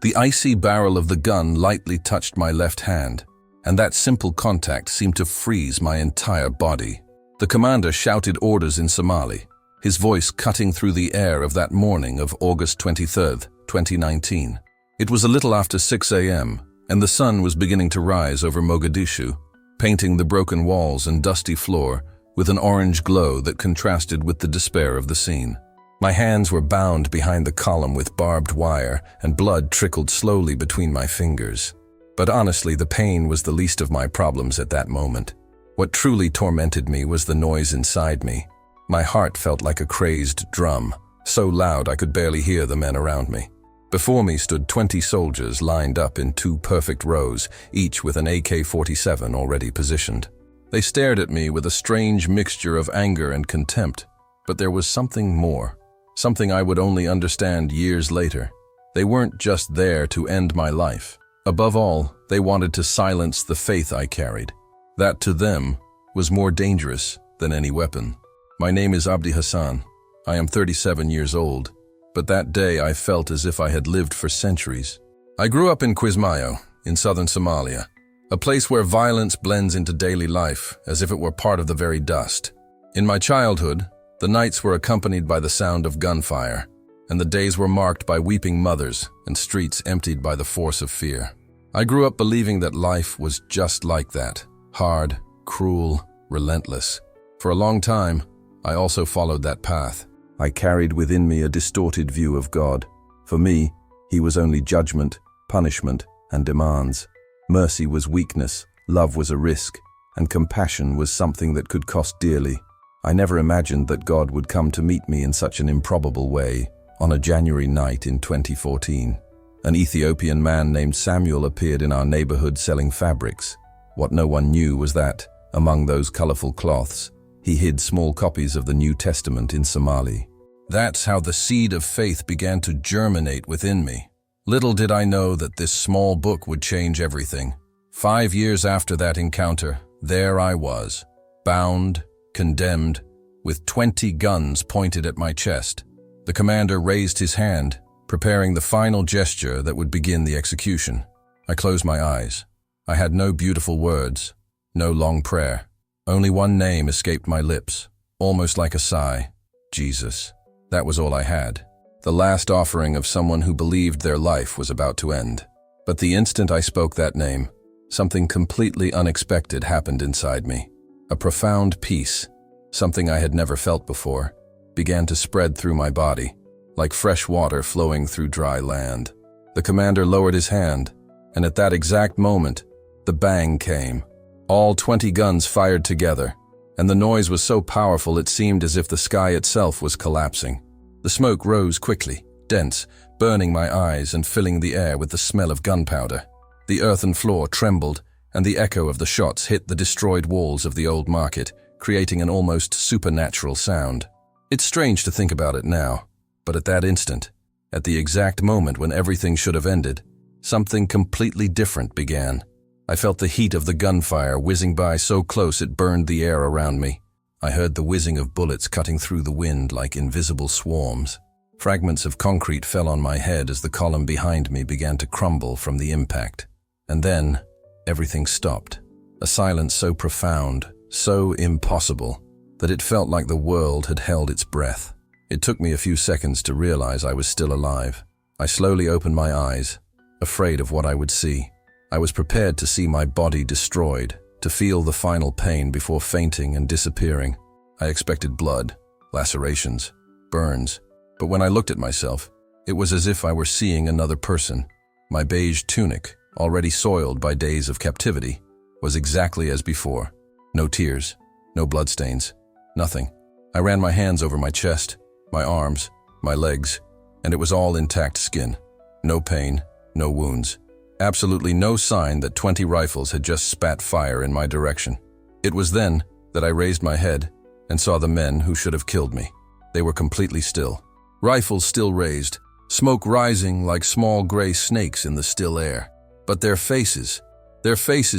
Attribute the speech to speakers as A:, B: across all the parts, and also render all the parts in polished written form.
A: The icy barrel of the gun lightly touched my left hand, and that simple contact seemed to freeze my entire body. The commander shouted orders in Somali, his voice cutting through the air of that morning of August 23rd, 2019. It was a little after 6 a.m., and the sun was beginning to rise over Mogadishu, painting the broken walls and dusty floor with an orange glow that contrasted with the despair of the scene. My hands were bound behind the column with barbed wire, and blood trickled slowly between my fingers. But honestly, the pain was the least of my problems at that moment. What truly tormented me was the noise inside me. My heart felt like a crazed drum, so loud I could barely hear the men around me. Before me stood 20 soldiers lined up in 2 perfect rows, each with an AK-47 already positioned. They stared at me with a strange mixture of anger and contempt, but there was something more. Something I would only understand years later. They weren't just there to end my life. Above all, they wanted to silence the faith I carried. That, to them, was more dangerous than any weapon. My name is Abdi Hassan. I am 37 years old, but that day I felt as if I had lived for centuries. I grew up in Kismayo, in southern Somalia, a place where violence blends into daily life as if it were part of the very dust. In my childhood, the nights were accompanied by the sound of gunfire, and the days were marked by weeping mothers and streets emptied by the force of fear. I grew up believing that life was just like that, hard, cruel, relentless. For a long time, I also followed that path. I carried within me a distorted view of God. For me, He was only judgment, punishment, and demands. Mercy was weakness, love was a risk, and compassion was something that could cost dearly. I never imagined that God would come to meet me in such an improbable way. On a January night in 2014, an Ethiopian man named Samuel appeared in our neighborhood selling fabrics. What no one knew was that, among those colorful cloths, he hid small copies of the New Testament in Somali. That's how the seed of faith began to germinate within me. Little did I know that this small book would change everything. 5 years after that encounter, there I was, bound, condemned, with 20 guns pointed at my chest. The commander raised his hand, preparing the final gesture that would begin the execution. I closed my eyes. I had no beautiful words, no long prayer. Only one name escaped my lips, almost like a sigh: Jesus. That was all I had. The last offering of someone who believed their life was about to end. But the instant I spoke that name, something completely unexpected happened inside me. A profound peace, something I had never felt before, began to spread through my body, like fresh water flowing through dry land. The commander lowered his hand, and at that exact moment, the bang came. All 20 guns fired together, and the noise was so powerful it seemed as if the sky itself was collapsing. The smoke rose quickly, dense, burning my eyes and filling the air with the smell of gunpowder. The earthen floor trembled, and the echo of the shots hit the destroyed walls of the old market, creating an almost supernatural sound. It's strange to think about it now, but at that instant, at the exact moment when everything should have ended, something completely different began. I felt the heat of the gunfire whizzing by so close it burned the air around me. I heard the whizzing of bullets cutting through the wind like invisible swarms. Fragments of concrete fell on my head as the column behind me began to crumble from the impact. And then, everything stopped. A silence so profound, so impossible, that it felt like the world had held its breath. It took me a few seconds to realize I was still alive. I slowly opened my eyes, afraid of what I would see. I was prepared to see my body destroyed, to feel the final pain before fainting and disappearing. I expected blood, lacerations, burns, but when I looked at myself, it was as if I were seeing another person. My beige tunic, already soiled by days of captivity, was exactly as before. No tears, no bloodstains, nothing. I ran my hands over my chest, my arms, my legs, and it was all intact skin. No pain, no wounds. Absolutely no sign that 20 rifles had just spat fire in my direction. It was then that I raised my head and saw the men who should have killed me. They were completely still. Rifles still raised, smoke rising like small gray snakes in the still air. But their faces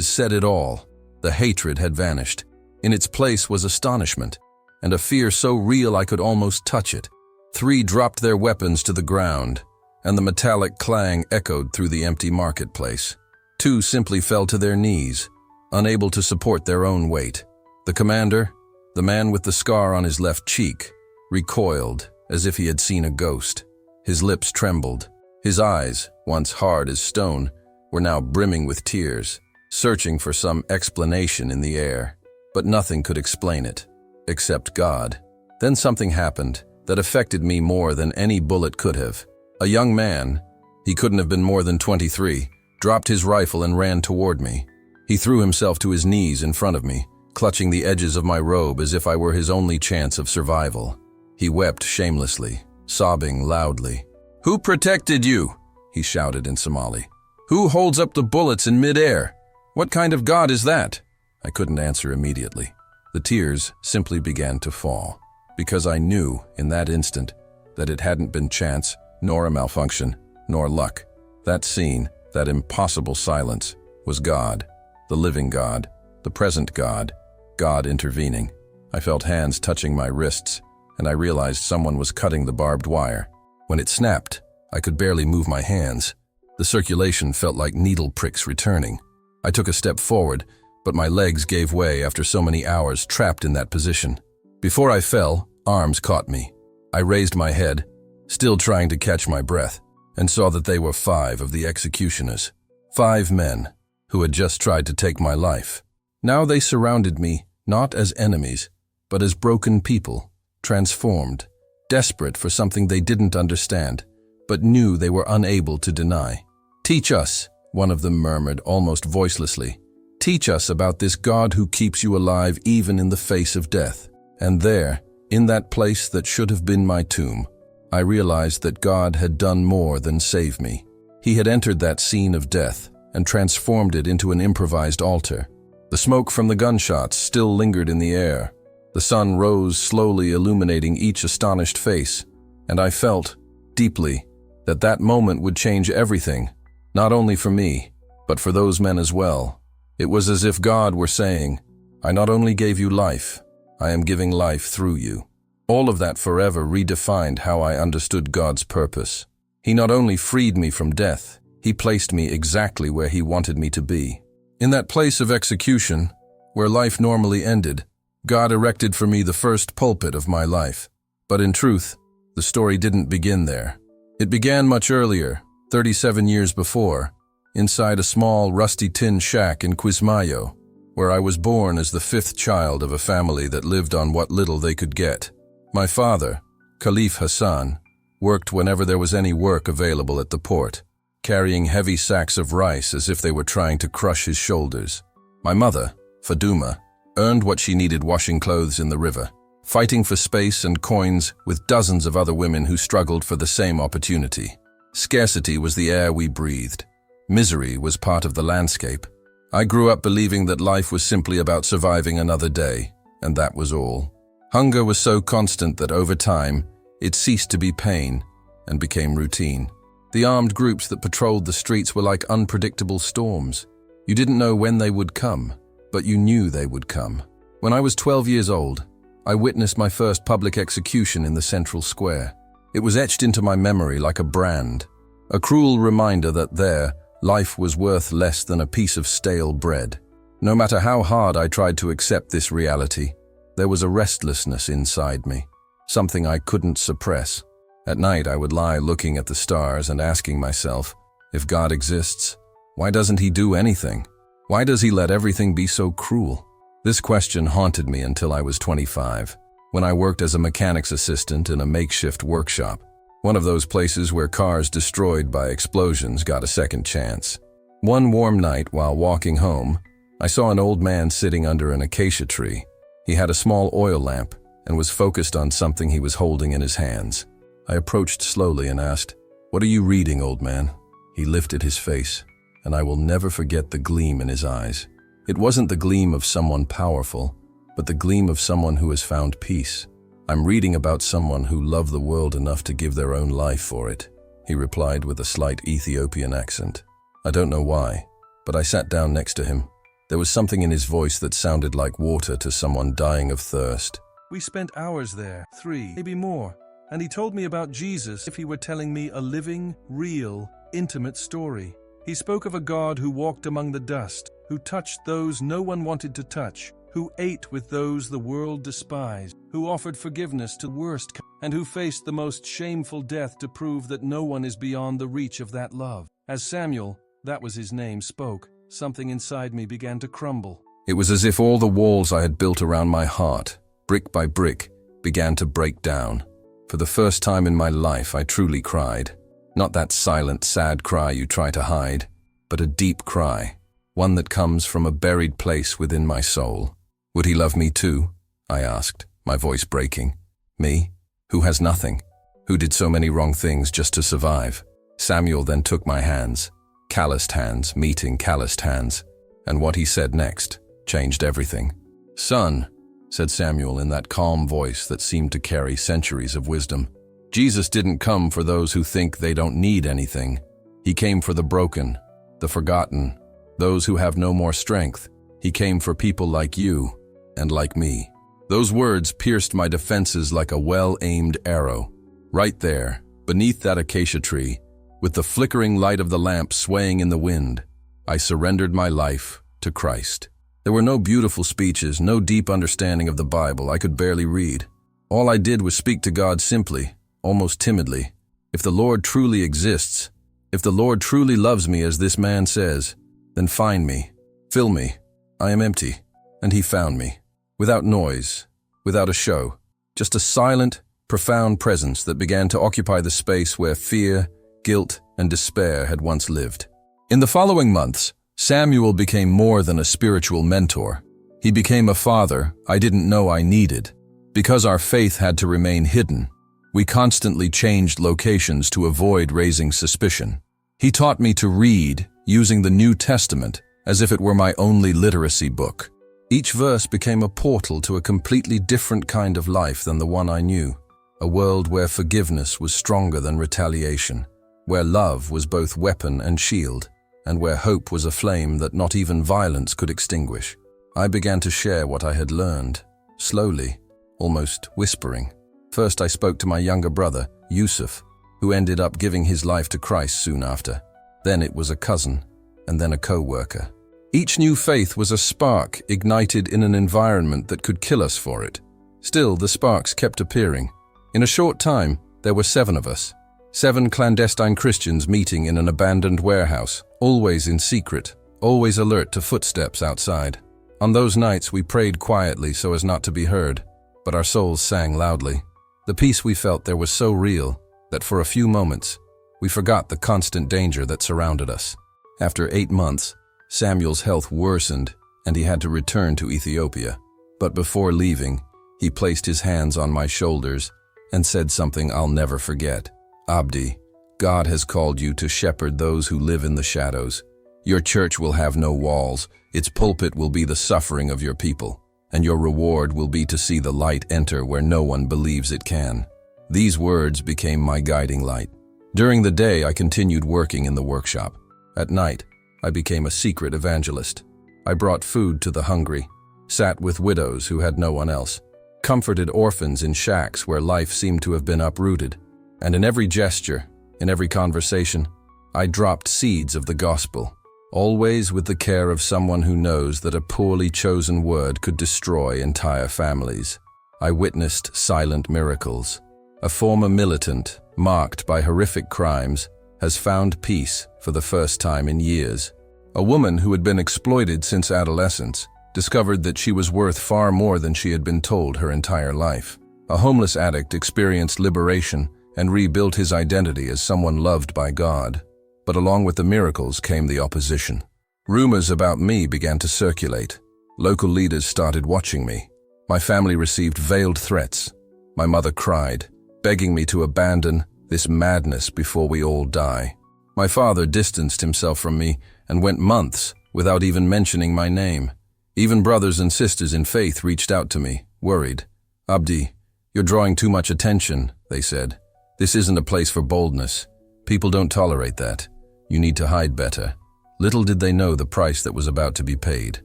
A: said it all. The hatred had vanished. In its place was astonishment, and a fear so real I could almost touch it. 3 dropped their weapons to the ground, and the metallic clang echoed through the empty marketplace. 2 simply fell to their knees, unable to support their own weight. The commander, the man with the scar on his left cheek, recoiled as if he had seen a ghost. His lips trembled. His eyes, once hard as stone, were now brimming with tears, searching for some explanation in the air. But nothing could explain it, except God. Then something happened that affected me more than any bullet could have. A young man, he couldn't have been more than 23, dropped his rifle and ran toward me. He threw himself to his knees in front of me, clutching the edges of my robe as if I were his only chance of survival. He wept shamelessly, sobbing loudly. "Who protected you?" he shouted in Somali. "Who holds up the bullets in midair? What kind of God is that?" I couldn't answer immediately. The tears simply began to fall, because I knew in that instant that it hadn't been chance, nor a malfunction, nor luck. That scene, that impossible silence, was God, the living God, the present God, God intervening. I felt hands touching my wrists, and I realized someone was cutting the barbed wire. When it snapped, I could barely move my hands. The circulation felt like needle pricks returning. I took a step forward, but my legs gave way after so many hours trapped in that position. Before I fell, arms caught me. I raised my head, still trying to catch my breath, and saw that they were 5 of the executioners. 5 men who had just tried to take my life. Now they surrounded me, not as enemies, but as broken people, transformed, desperate for something they didn't understand, but knew they were unable to deny. "Teach us," one of them murmured almost voicelessly. "Teach us about this God who keeps you alive even in the face of death." And there, in that place that should have been my tomb, I realized that God had done more than save me. He had entered that scene of death and transformed it into an improvised altar. The smoke from the gunshots still lingered in the air. The sun rose slowly, illuminating each astonished face, and I felt, deeply, that that moment would change everything, not only for me, but for those men as well. It was as if God were saying, "I not only gave you life, I am giving life through you." All of that forever redefined how I understood God's purpose. He not only freed me from death, He placed me exactly where He wanted me to be. In that place of execution, where life normally ended, God erected for me the first pulpit of my life. But in truth, the story didn't begin there. It began much earlier, 37 years before, inside a small, rusty tin shack in Quismayo, where I was born as the 5th child of a family that lived on what little they could get. My father, Abdi Hassan, worked whenever there was any work available at the port, carrying heavy sacks of rice as if they were trying to crush his shoulders. My mother, Faduma, earned what she needed washing clothes in the river, fighting for space and coins with dozens of other women who struggled for the same opportunity. Scarcity was the air we breathed. Misery was part of the landscape. I grew up believing that life was simply about surviving another day, and that was all. Hunger was so constant that over time, it ceased to be pain and became routine. The armed groups that patrolled the streets were like unpredictable storms. You didn't know when they would come, but you knew they would come. When I was 12 years old, I witnessed my first public execution in the central square. It was etched into my memory like a brand, a cruel reminder that there, life was worth less than a piece of stale bread. No matter how hard I tried to accept this reality, there was a restlessness inside me, something I couldn't suppress. At night, I would lie looking at the stars and asking myself, if God exists, why doesn't He do anything? Why does He let everything be so cruel? This question haunted me until I was 25, when I worked as a mechanic's assistant in a makeshift workshop, one of those places where cars destroyed by explosions got a second chance. One warm night while walking home, I saw an old man sitting under an acacia tree. He had a small oil lamp and was focused on something he was holding in his hands. I approached slowly and asked, "What are you reading, old man?" He lifted his face, and I will never forget the gleam in his eyes. It wasn't the gleam of someone powerful, but the gleam of someone who has found peace. "I'm reading about someone who loved the world enough to give their own life for it," he replied with a slight Ethiopian accent. I don't know why, but I sat down next to him. There was something in his voice that sounded like water to someone dying of thirst. "We spent hours there, 3, maybe more,
B: and he told me about Jesus as if he were telling me a living, real, intimate story. He spoke of a God who walked among the dust, who touched those no one wanted to touch, who ate with those the world despised, who offered forgiveness to the worst, and who faced the most shameful death to prove that no one is beyond the reach of that love. As Samuel, that was his name, spoke, something inside me began to crumble.
A: It was as if all the walls I had built around my heart, brick by brick, began to break down. For the first time in my life, I truly cried. Not that silent, sad cry you try to hide, but a deep cry, one that comes from a buried place within my soul. Would he love me too? I asked, my voice breaking. Me, who has nothing, who did so many wrong things just to survive. Samuel then took my hands, calloused hands meeting calloused hands, and what he said next changed everything. "Son," said Samuel in that calm voice that seemed to carry centuries of wisdom, "Jesus didn't come for those who think they don't need anything. He came for the broken, the forgotten, those who have no more strength. He came for people like you and like me." Those words pierced my defenses like a well-aimed arrow. Right there, beneath that acacia tree, with the flickering light of the lamp swaying in the wind, I surrendered my life to Christ. There were no beautiful speeches, no deep understanding of the Bible. I could barely read. All I did was speak to God simply, almost timidly. If the Lord truly exists, if the Lord truly loves me as this man says, then find me, fill me. I am empty. And he found me. Without noise, without a show, just a silent, profound presence that began to occupy the space where fear, guilt, and despair had once lived. In the following months, Samuel became more than a spiritual mentor. He became a father I didn't know I needed. Because our faith had to remain hidden, we constantly changed locations to avoid raising suspicion. He taught me to read using the New Testament as if it were my only literacy book. Each verse became a portal to a completely different kind of life than the one I knew, a world where forgiveness was stronger than retaliation, where love was both weapon and shield, and where hope was a flame that not even violence could extinguish. I began to share what I had learned, slowly, almost whispering. First I spoke to my younger brother, Yusuf, who ended up giving his life to Christ soon after. Then it was a cousin, and then a co-worker. Each new faith was a spark ignited in an environment that could kill us for it. Still, the sparks kept appearing. In a short time, there were 7 of us. 7 clandestine Christians meeting in an abandoned warehouse, always in secret, always alert to footsteps outside. On those nights, we prayed quietly so as not to be heard, but our souls sang loudly. The peace we felt there was so real that for a few moments, we forgot the constant danger that surrounded us. After 8 months, Samuel's health worsened and he had to return to Ethiopia. But before leaving, he placed his hands on my shoulders and said something I'll never forget. "Abdi, God has called you to shepherd those who live in the shadows. Your church will have no walls. Its pulpit will be the suffering of your people, and your reward will be to see the light enter where no one believes it can." These words became my guiding light. During the day, I continued working in the workshop. At night, I became a secret evangelist. I brought food to the hungry, sat with widows who had no one else, comforted orphans in shacks where life seemed to have been uprooted, and in every gesture, in every conversation, I dropped seeds of the gospel, always with the care of someone who knows that a poorly chosen word could destroy entire families. I witnessed silent miracles. A former militant, marked by horrific crimes, has found peace for the first time in years. A woman who had been exploited since adolescence discovered that she was worth far more than she had been told her entire life. A homeless addict experienced liberation and rebuilt his identity as someone loved by God. But along with the miracles came the opposition. Rumors about me began to circulate. Local leaders started watching me. My family received veiled threats. My mother cried, begging me to abandon this madness before we all die. My father distanced himself from me and went months without even mentioning my name. Even brothers and sisters in faith reached out to me, worried. "Abdi, you're drawing too much attention," they said. "This isn't a place for boldness. People don't tolerate that. You need to hide better." Little did they know the price that was about to be paid.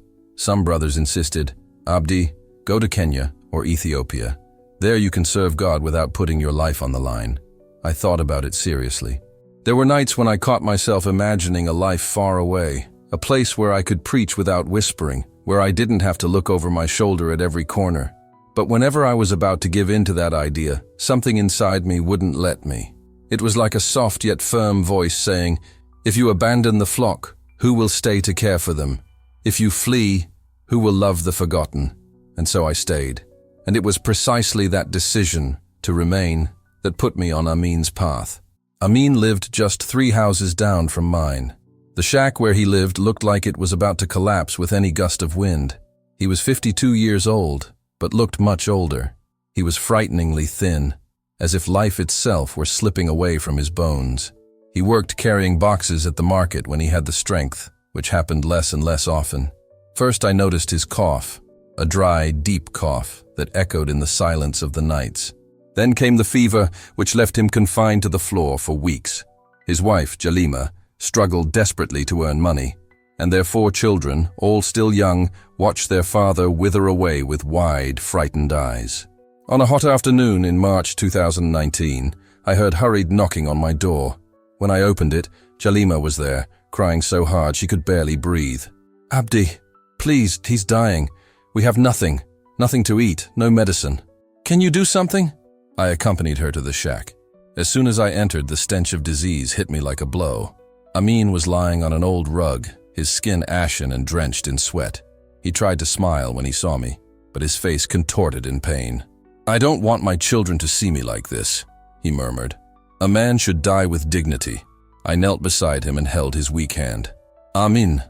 A: Some brothers insisted, "Abdi, go to Kenya or Ethiopia. There you can serve God without putting your life on the line. I thought about it seriously. There were nights when I caught myself imagining a life far away, a place where I could preach without whispering, where I didn't have to look over my shoulder at every corner. But whenever I was about to give in to that idea, something inside me wouldn't let me. It was like a soft yet firm voice saying, "If you abandon the flock, who will stay to care for them? If you flee, who will love the forgotten?" And so I stayed. And it was precisely that decision to remain that put me on Amin's path. Amin lived just 3 houses down from mine. The shack where he lived looked like it was about to collapse with any gust of wind. He was 52 years old, but looked much older. He was frighteningly thin, as if life itself were slipping away from his bones. He worked carrying boxes at the market when he had the strength, which happened less and less often. First I noticed his cough, a dry, deep cough that echoed in the silence of the nights. Then came the fever, which left him confined to the floor for weeks. His wife, Jalima, struggled desperately to earn money, and their 4 children, all still young, watched their father wither away with wide, frightened eyes. On a hot afternoon in March 2019, I heard hurried knocking on my door. When I opened it, Jalima was there, crying so hard she could barely breathe. "Abdi, please, he's dying. We have nothing to eat, no medicine. Can you do something?" I accompanied her to the shack. As soon as I entered, the stench of disease hit me like a blow. Amin was lying on an old rug, his skin ashen and drenched in sweat. He tried to smile when he saw me, but his face contorted in pain. "I don't want my children to see me like this," he murmured. "A man should die with dignity." I knelt beside him and held his weak hand. "Amin,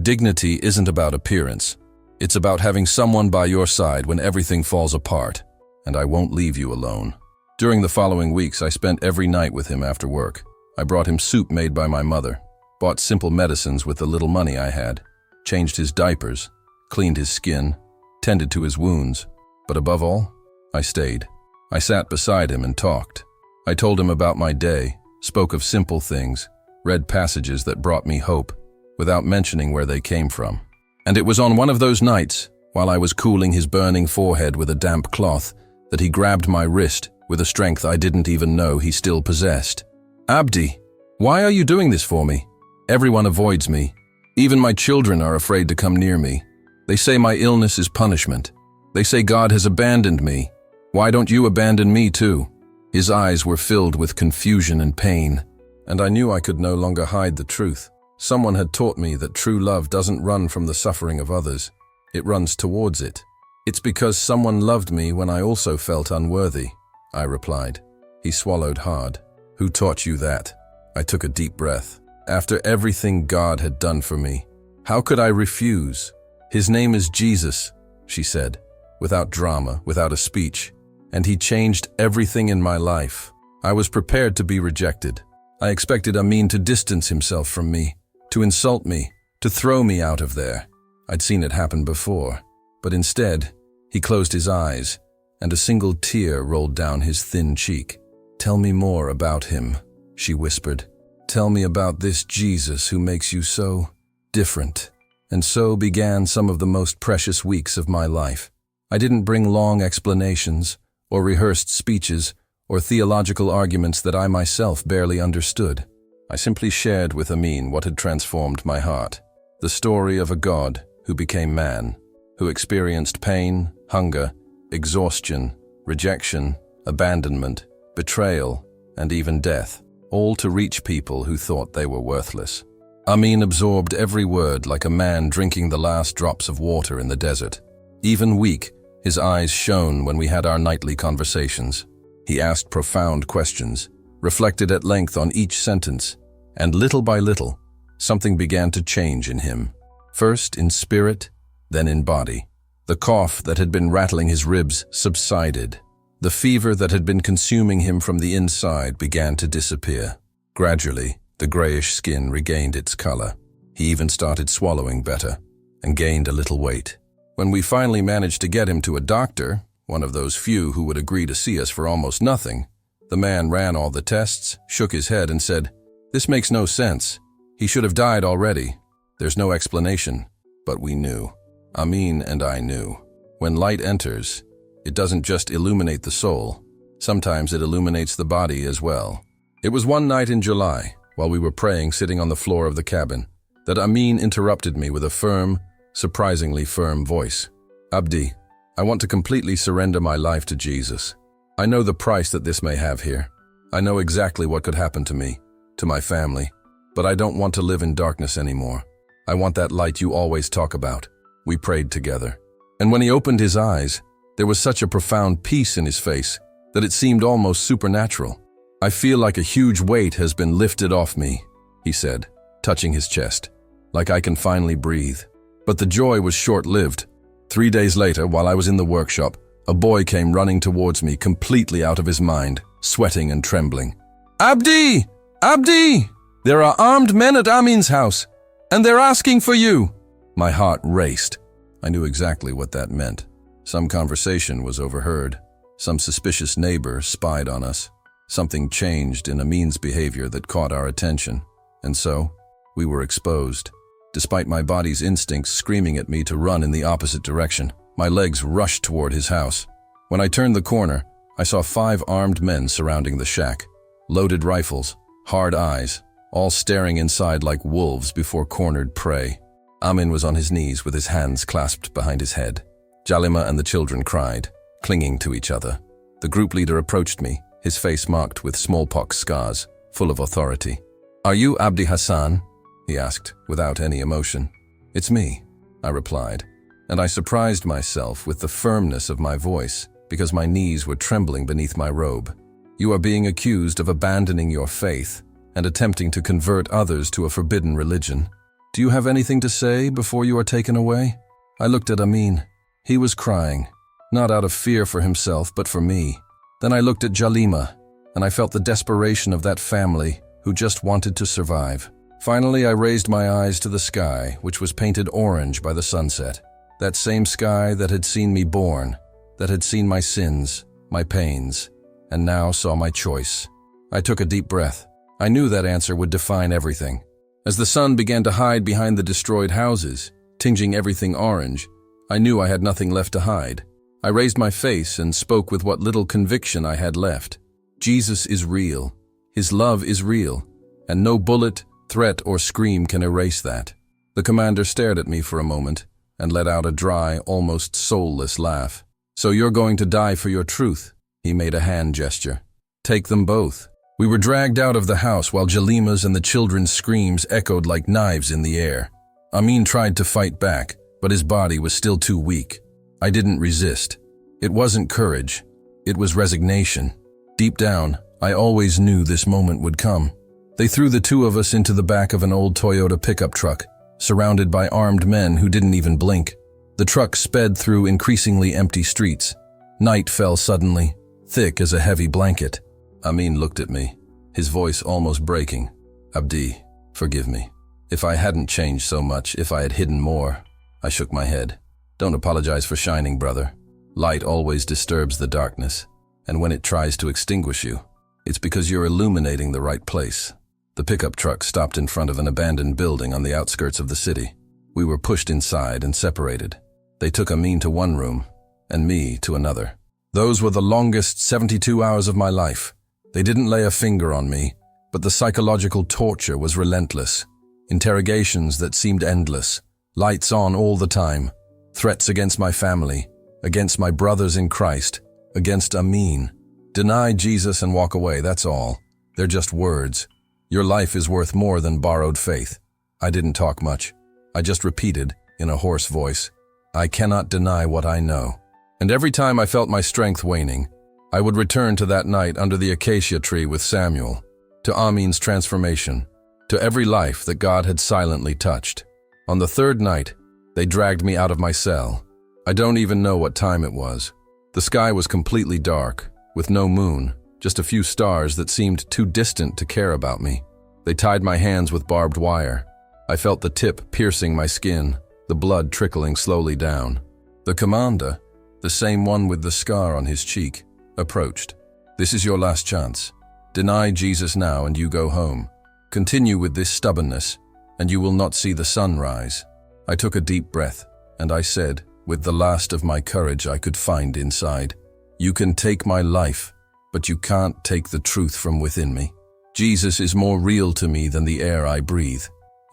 A: dignity isn't about appearance. It's about having someone by your side when everything falls apart, and I won't leave you alone." During the following weeks, I spent every night with him after work. I brought him soup made by my mother, bought simple medicines with the little money I had, changed his diapers, cleaned his skin, tended to his wounds. But above all, I stayed. I sat beside him and talked. I told him about my day, spoke of simple things, read passages that brought me hope, without mentioning where they came from. And it was on one of those nights, while I was cooling his burning forehead with a damp cloth, that he grabbed my wrist with a strength I didn't even know he still possessed. "Abdi, why are you doing this for me? Everyone avoids me. Even my children are afraid to come near me. They say my illness is punishment. They say God has abandoned me. Why don't you abandon me too?" His eyes were filled with confusion and pain, and I knew I could no longer hide the truth. Someone had taught me that true love doesn't run from the suffering of others. It runs towards it. "It's because someone loved me when I also felt unworthy," I replied. He swallowed hard. "Who taught you that?" I took a deep breath. After everything God had done for me, how could I refuse? "His name is Jesus," she said, without drama, without a speech. "And he changed everything in my life." I was prepared to be rejected. I expected Amin to distance himself from me, to insult me, to throw me out of there. I'd seen it happen before. But instead, he closed his eyes, and a single tear rolled down his thin cheek. "Tell me more about him," she whispered. "Tell me about this Jesus who makes you so different." And so began some of the most precious weeks of my life. I didn't bring long explanations, or rehearsed speeches, or theological arguments that I myself barely understood. I simply shared with Amin what had transformed my heart. The story of a God who became man, who experienced pain, hunger, exhaustion, rejection, abandonment, betrayal, and even death, all to reach people who thought they were worthless. Amin absorbed every word like a man drinking the last drops of water in the desert. Even weak, his eyes shone when we had our nightly conversations. He asked profound questions, reflected at length on each sentence, and little by little, something began to change in him. First in spirit, then in body. The cough that had been rattling his ribs subsided. The fever that had been consuming him from the inside began to disappear. Gradually, the grayish skin regained its color. He even started swallowing better, and gained a little weight. When we finally managed to get him to a doctor, one of those few who would agree to see us for almost nothing, the man ran all the tests, shook his head and said, "This makes no sense. He should have died already. There's no explanation." But we knew. Amin and I knew. When light enters, It doesn't just illuminate the soul. Sometimes it illuminates the body as well. It was one night in July, while we were praying sitting on the floor of the cabin, that Amin interrupted me with a firm, surprisingly firm voice. Abdi, I want to completely surrender my life to Jesus. I know the price that this may have here. I know exactly what could happen to me, to my family, but I don't want to live in darkness anymore. I want that light you always talk about. We prayed together. And when he opened his eyes, there was such a profound peace in his face that it seemed almost supernatural. I feel like a huge weight has been lifted off me, he said, touching his chest, like I can finally breathe. But the joy was short-lived. 3 days later, while I was in the workshop, a boy came running towards me, completely out of his mind, sweating and trembling. Abdi! Abdi! There are armed men at Amin's house, and they're asking for you. My heart raced. I knew exactly what that meant. Some conversation was overheard. Some suspicious neighbor spied on us. Something changed in Amin's behavior that caught our attention. And so, we were exposed. Despite my body's instincts screaming at me to run in the opposite direction, my legs rushed toward his house. When I turned the corner, I saw 5 armed men surrounding the shack. Loaded rifles, hard eyes, all staring inside like wolves before cornered prey. Amin was on his knees with his hands clasped behind his head. Jalima and the children cried, clinging to each other. The group leader approached me, his face marked with smallpox scars, full of authority. Are you Abdi Hassan? He asked, without any emotion. It's me, I replied, and I surprised myself with the firmness of my voice because my knees were trembling beneath my robe. You are being accused of abandoning your faith and attempting to convert others to a forbidden religion. Do you have anything to say before you are taken away? I looked at Amin. He was crying, not out of fear for himself, but for me. Then I looked at Jalima, and I felt the desperation of that family who just wanted to survive. Finally, I raised my eyes to the sky, which was painted orange by the sunset. That same sky that had seen me born, that had seen my sins, my pains, and now saw my choice. I took a deep breath. I knew that answer would define everything. As the sun began to hide behind the destroyed houses, tinging everything orange, I knew I had nothing left to hide. I raised my face and spoke with what little conviction I had left. Jesus is real. His love is real, and no bullet, threat, or scream can erase that. The commander stared at me for a moment and let out a dry, almost soulless laugh. So you're going to die for your truth? He made a hand gesture. Take them both. We were dragged out of the house while Jalima's and the children's screams echoed like knives in the air. Amin tried to fight back, but his body was still too weak. I didn't resist. It wasn't courage. It was resignation. Deep down, I always knew this moment would come. They threw the 2 of us into the back of an old Toyota pickup truck, surrounded by armed men who didn't even blink. The truck sped through increasingly empty streets. Night fell suddenly, thick as a heavy blanket. Amin looked at me, his voice almost breaking. Abdi, forgive me. If I hadn't changed so much, if I had hidden more. I shook my head. Don't apologize for shining, brother. Light always disturbs the darkness, and when it tries to extinguish you, it's because you're illuminating the right place. The pickup truck stopped in front of an abandoned building on the outskirts of the city. We were pushed inside and separated. They took Amin to one room, and me to another. Those were the longest 72 hours of my life. They didn't lay a finger on me, but the psychological torture was relentless. Interrogations that seemed endless, lights on all the time, threats against my family, against my brothers in Christ, against Amin. Deny Jesus and walk away, that's all. They're just words. Your life is worth more than borrowed faith. I didn't talk much. I just repeated, in a hoarse voice, I cannot deny what I know. And every time I felt my strength waning, I would return to that night under the acacia tree with Samuel, to Amin's transformation, to every life that God had silently touched. On the 3rd night, they dragged me out of my cell. I don't even know what time it was. The sky was completely dark, with no moon, just a few stars that seemed too distant to care about me. They tied my hands with barbed wire. I felt the tip piercing my skin, the blood trickling slowly down. The commander, the same one with the scar on his cheek, approached. This is your last chance. Deny Jesus now and you go home. Continue with this stubbornness, and you will not see the sun rise. I took a deep breath, and I said, with the last of my courage I could find inside. You can take my life, but you can't take the truth from within me. Jesus is more real to me than the air I breathe.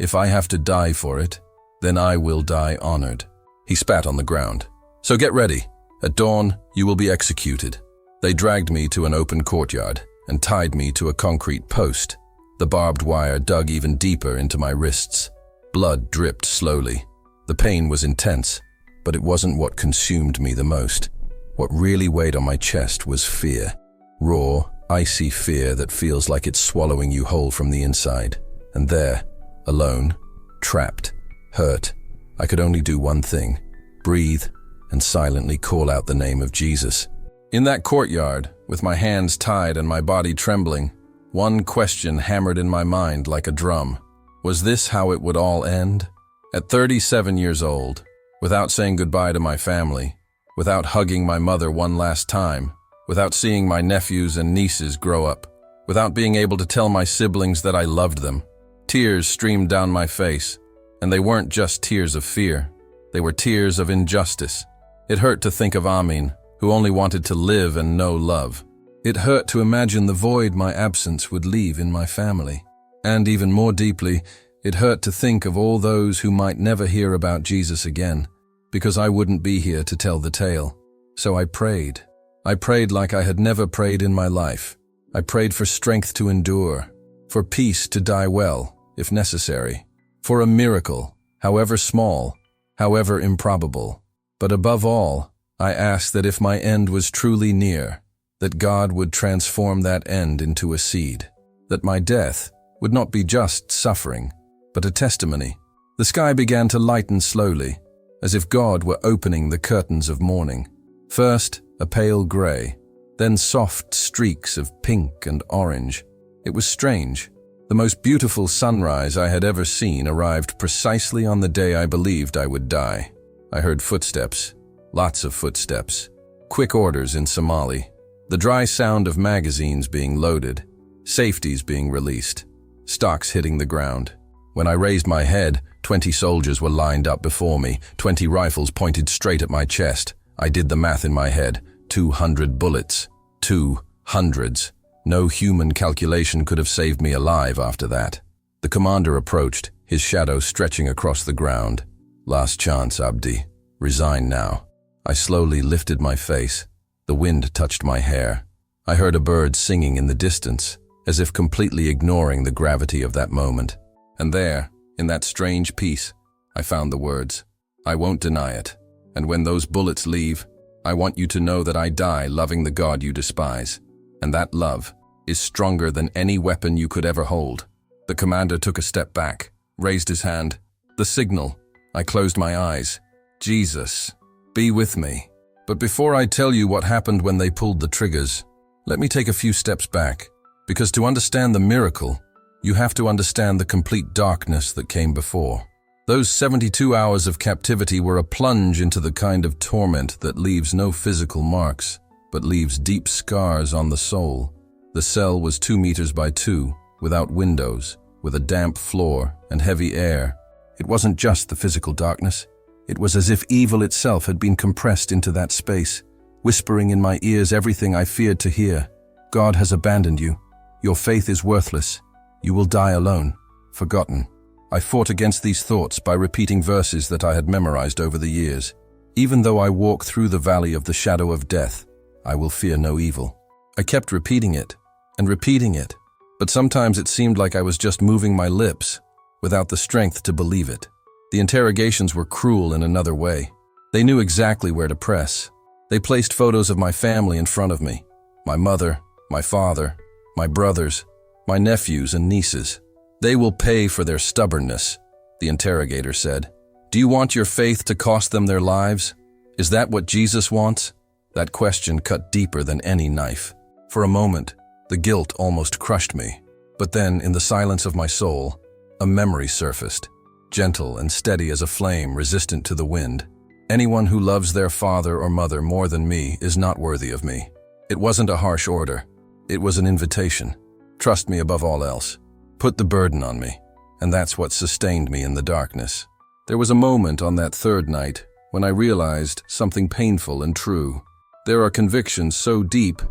A: If I have to die for it, then I will die honored. He spat on the ground. So get ready. At dawn, you will be executed. They dragged me to an open courtyard and tied me to a concrete post. The barbed wire dug even deeper into my wrists. Blood dripped slowly. The pain was intense, but it wasn't what consumed me the most. What really weighed on my chest was fear. Raw, icy fear that feels like it's swallowing you whole from the inside. And there, alone, trapped, hurt, I could only do one thing: breathe and silently call out the name of Jesus. In that courtyard, with my hands tied and my body trembling, one question hammered in my mind like a drum. Was this how it would all end? At 37 years old, without saying goodbye to my family, without hugging my mother one last time, without seeing my nephews and nieces grow up, without being able to tell my siblings that I loved them, tears streamed down my face, and they weren't just tears of fear. They were tears of injustice. It hurt to think of Amin, who only wanted to live and know love. It hurt to imagine the void my absence would leave in my family. And even more deeply, it hurt to think of all those who might never hear about Jesus again, because I wouldn't be here to tell the tale. So I prayed. I prayed like I had never prayed in my life. I prayed for strength to endure, for peace to die well, if necessary, for a miracle, however small, however improbable. But above all, I asked that if my end was truly near, that God would transform that end into a seed, that my death would not be just suffering, but a testimony. The sky began to lighten slowly, as if God were opening the curtains of morning. First, a pale gray, then soft streaks of pink and orange. It was strange. The most beautiful sunrise I had ever seen arrived precisely on the day I believed I would die. I heard footsteps, lots of footsteps, quick orders in Somali, the dry sound of magazines being loaded, safeties being released, stocks hitting the ground. When I raised my head, 20 soldiers were lined up before me, 20 rifles pointed straight at my chest. I did the math in my head. 200 bullets. 200s. No human calculation could have saved me alive after that. The commander approached, his shadow stretching across the ground. Last chance, Abdi. Resign now. I slowly lifted my face. The wind touched my hair. I heard a bird singing in the distance, as if completely ignoring the gravity of that moment. And there, in that strange peace, I found the words, "I won't deny it. And when those bullets leave, I want you to know that I die loving the God you despise. And that love is stronger than any weapon you could ever hold." The commander took a step back, raised his hand. The signal. I closed my eyes. Jesus, be with me. But before I tell you what happened when they pulled the triggers, let me take a few steps back, because to understand the miracle, you have to understand the complete darkness that came before. Those 72 hours of captivity were a plunge into the kind of torment that leaves no physical marks, but leaves deep scars on the soul. The cell was 2 meters by 2, without windows, with a damp floor and heavy air. It wasn't just the physical darkness. It was as if evil itself had been compressed into that space, whispering in my ears everything I feared to hear. God has abandoned you. Your faith is worthless. You will die alone, forgotten. I fought against these thoughts by repeating verses that I had memorized over the years. Even though I walk through the valley of the shadow of death, I will fear no evil. I kept repeating it and repeating it, but sometimes it seemed like I was just moving my lips without the strength to believe it. The interrogations were cruel in another way. They knew exactly where to press. They placed photos of my family in front of me. My mother, my father, my brothers, my nephews and nieces. They will pay for their stubbornness, the interrogator said. Do you want your faith to cost them their lives? Is that what Jesus wants? That question cut deeper than any knife. For a moment, the guilt almost crushed me. But then, in the silence of my soul, a memory surfaced, gentle and steady as a flame resistant to the wind. Anyone who loves their father or mother more than me is not worthy of me. It wasn't a harsh order. It was an invitation. Trust me above all else. Put the burden on me. And that's what sustained me in the darkness. There was a moment on that third night when I realized something painful and true. There are convictions so deep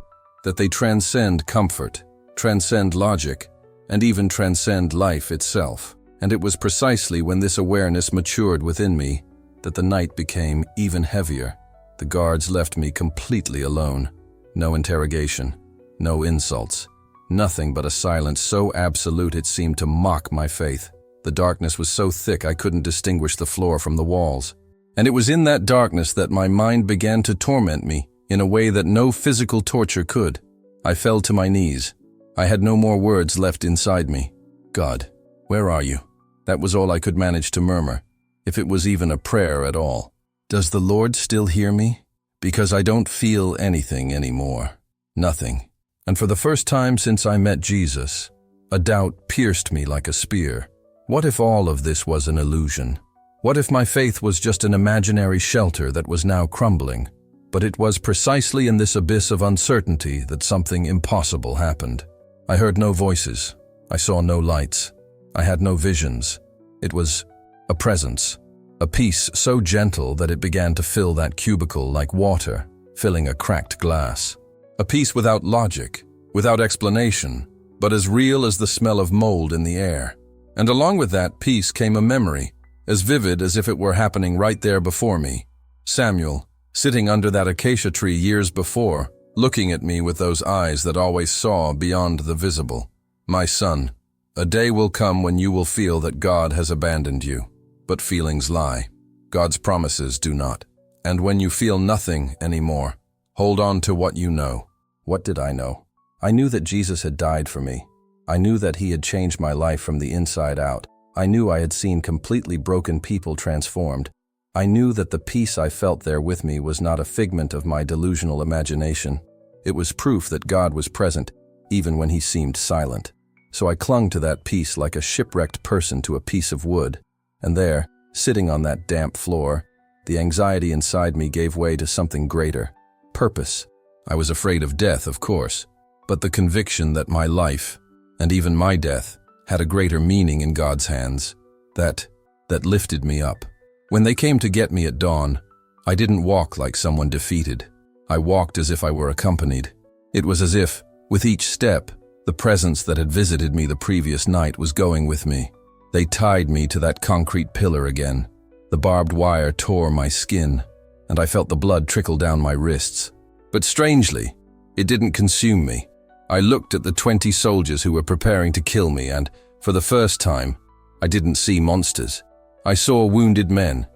A: that they transcend comfort, transcend logic, and even transcend life itself. And it was precisely when this awareness matured within me that the night became even heavier. The guards left me completely alone. No interrogation, no insults, nothing but a silence so absolute it seemed to mock my faith. The darkness was so thick I couldn't distinguish the floor from the walls. And it was in that darkness that my mind began to torment me in a way that no physical torture could. I fell to my knees. I had no more words left inside me. God, where are you? That was all I could manage to murmur, if it was even a prayer at all. Does the Lord still hear me? Because I don't feel anything anymore. Nothing. And for the first time since I met Jesus, a doubt pierced me like a spear. What if all of this was an illusion? What if my faith was just an imaginary shelter that was now crumbling? But it was precisely in this abyss of uncertainty that something impossible happened. I heard no voices. I saw no lights. I had no visions. It was a presence, a peace so gentle that it began to fill that cubicle like water, filling a cracked glass. A peace without logic, without explanation, but as real as the smell of mold in the air. And along with that peace came a memory, as vivid as if it were happening right there before me. Samuel, sitting under that acacia tree years before, looking at me with those eyes that always saw beyond the visible. My son, a day will come when you will feel that God has abandoned you. But feelings lie. God's promises do not. And when you feel nothing anymore, hold on to what you know. What did I know? I knew that Jesus had died for me. I knew that he had changed my life from the inside out. I knew I had seen completely broken people transformed. I knew that the peace I felt there with me was not a figment of my delusional imagination. It was proof that God was present, even when he seemed silent. So I clung to that peace like a shipwrecked person to a piece of wood. And there, sitting on that damp floor, the anxiety inside me gave way to something greater. Purpose. I was afraid of death, of course, but the conviction that my life, and even my death, had a greater meaning in God's hands. That lifted me up. When they came to get me at dawn, I didn't walk like someone defeated. I walked as if I were accompanied. It was as if, with each step, the presence that had visited me the previous night was going with me. They tied me to that concrete pillar again. The barbed wire tore my skin, and I felt the blood trickle down my wrists. But strangely, it didn't consume me. I looked at the 20 soldiers who were preparing to kill me, and, for the first time, I didn't see monsters. I saw wounded men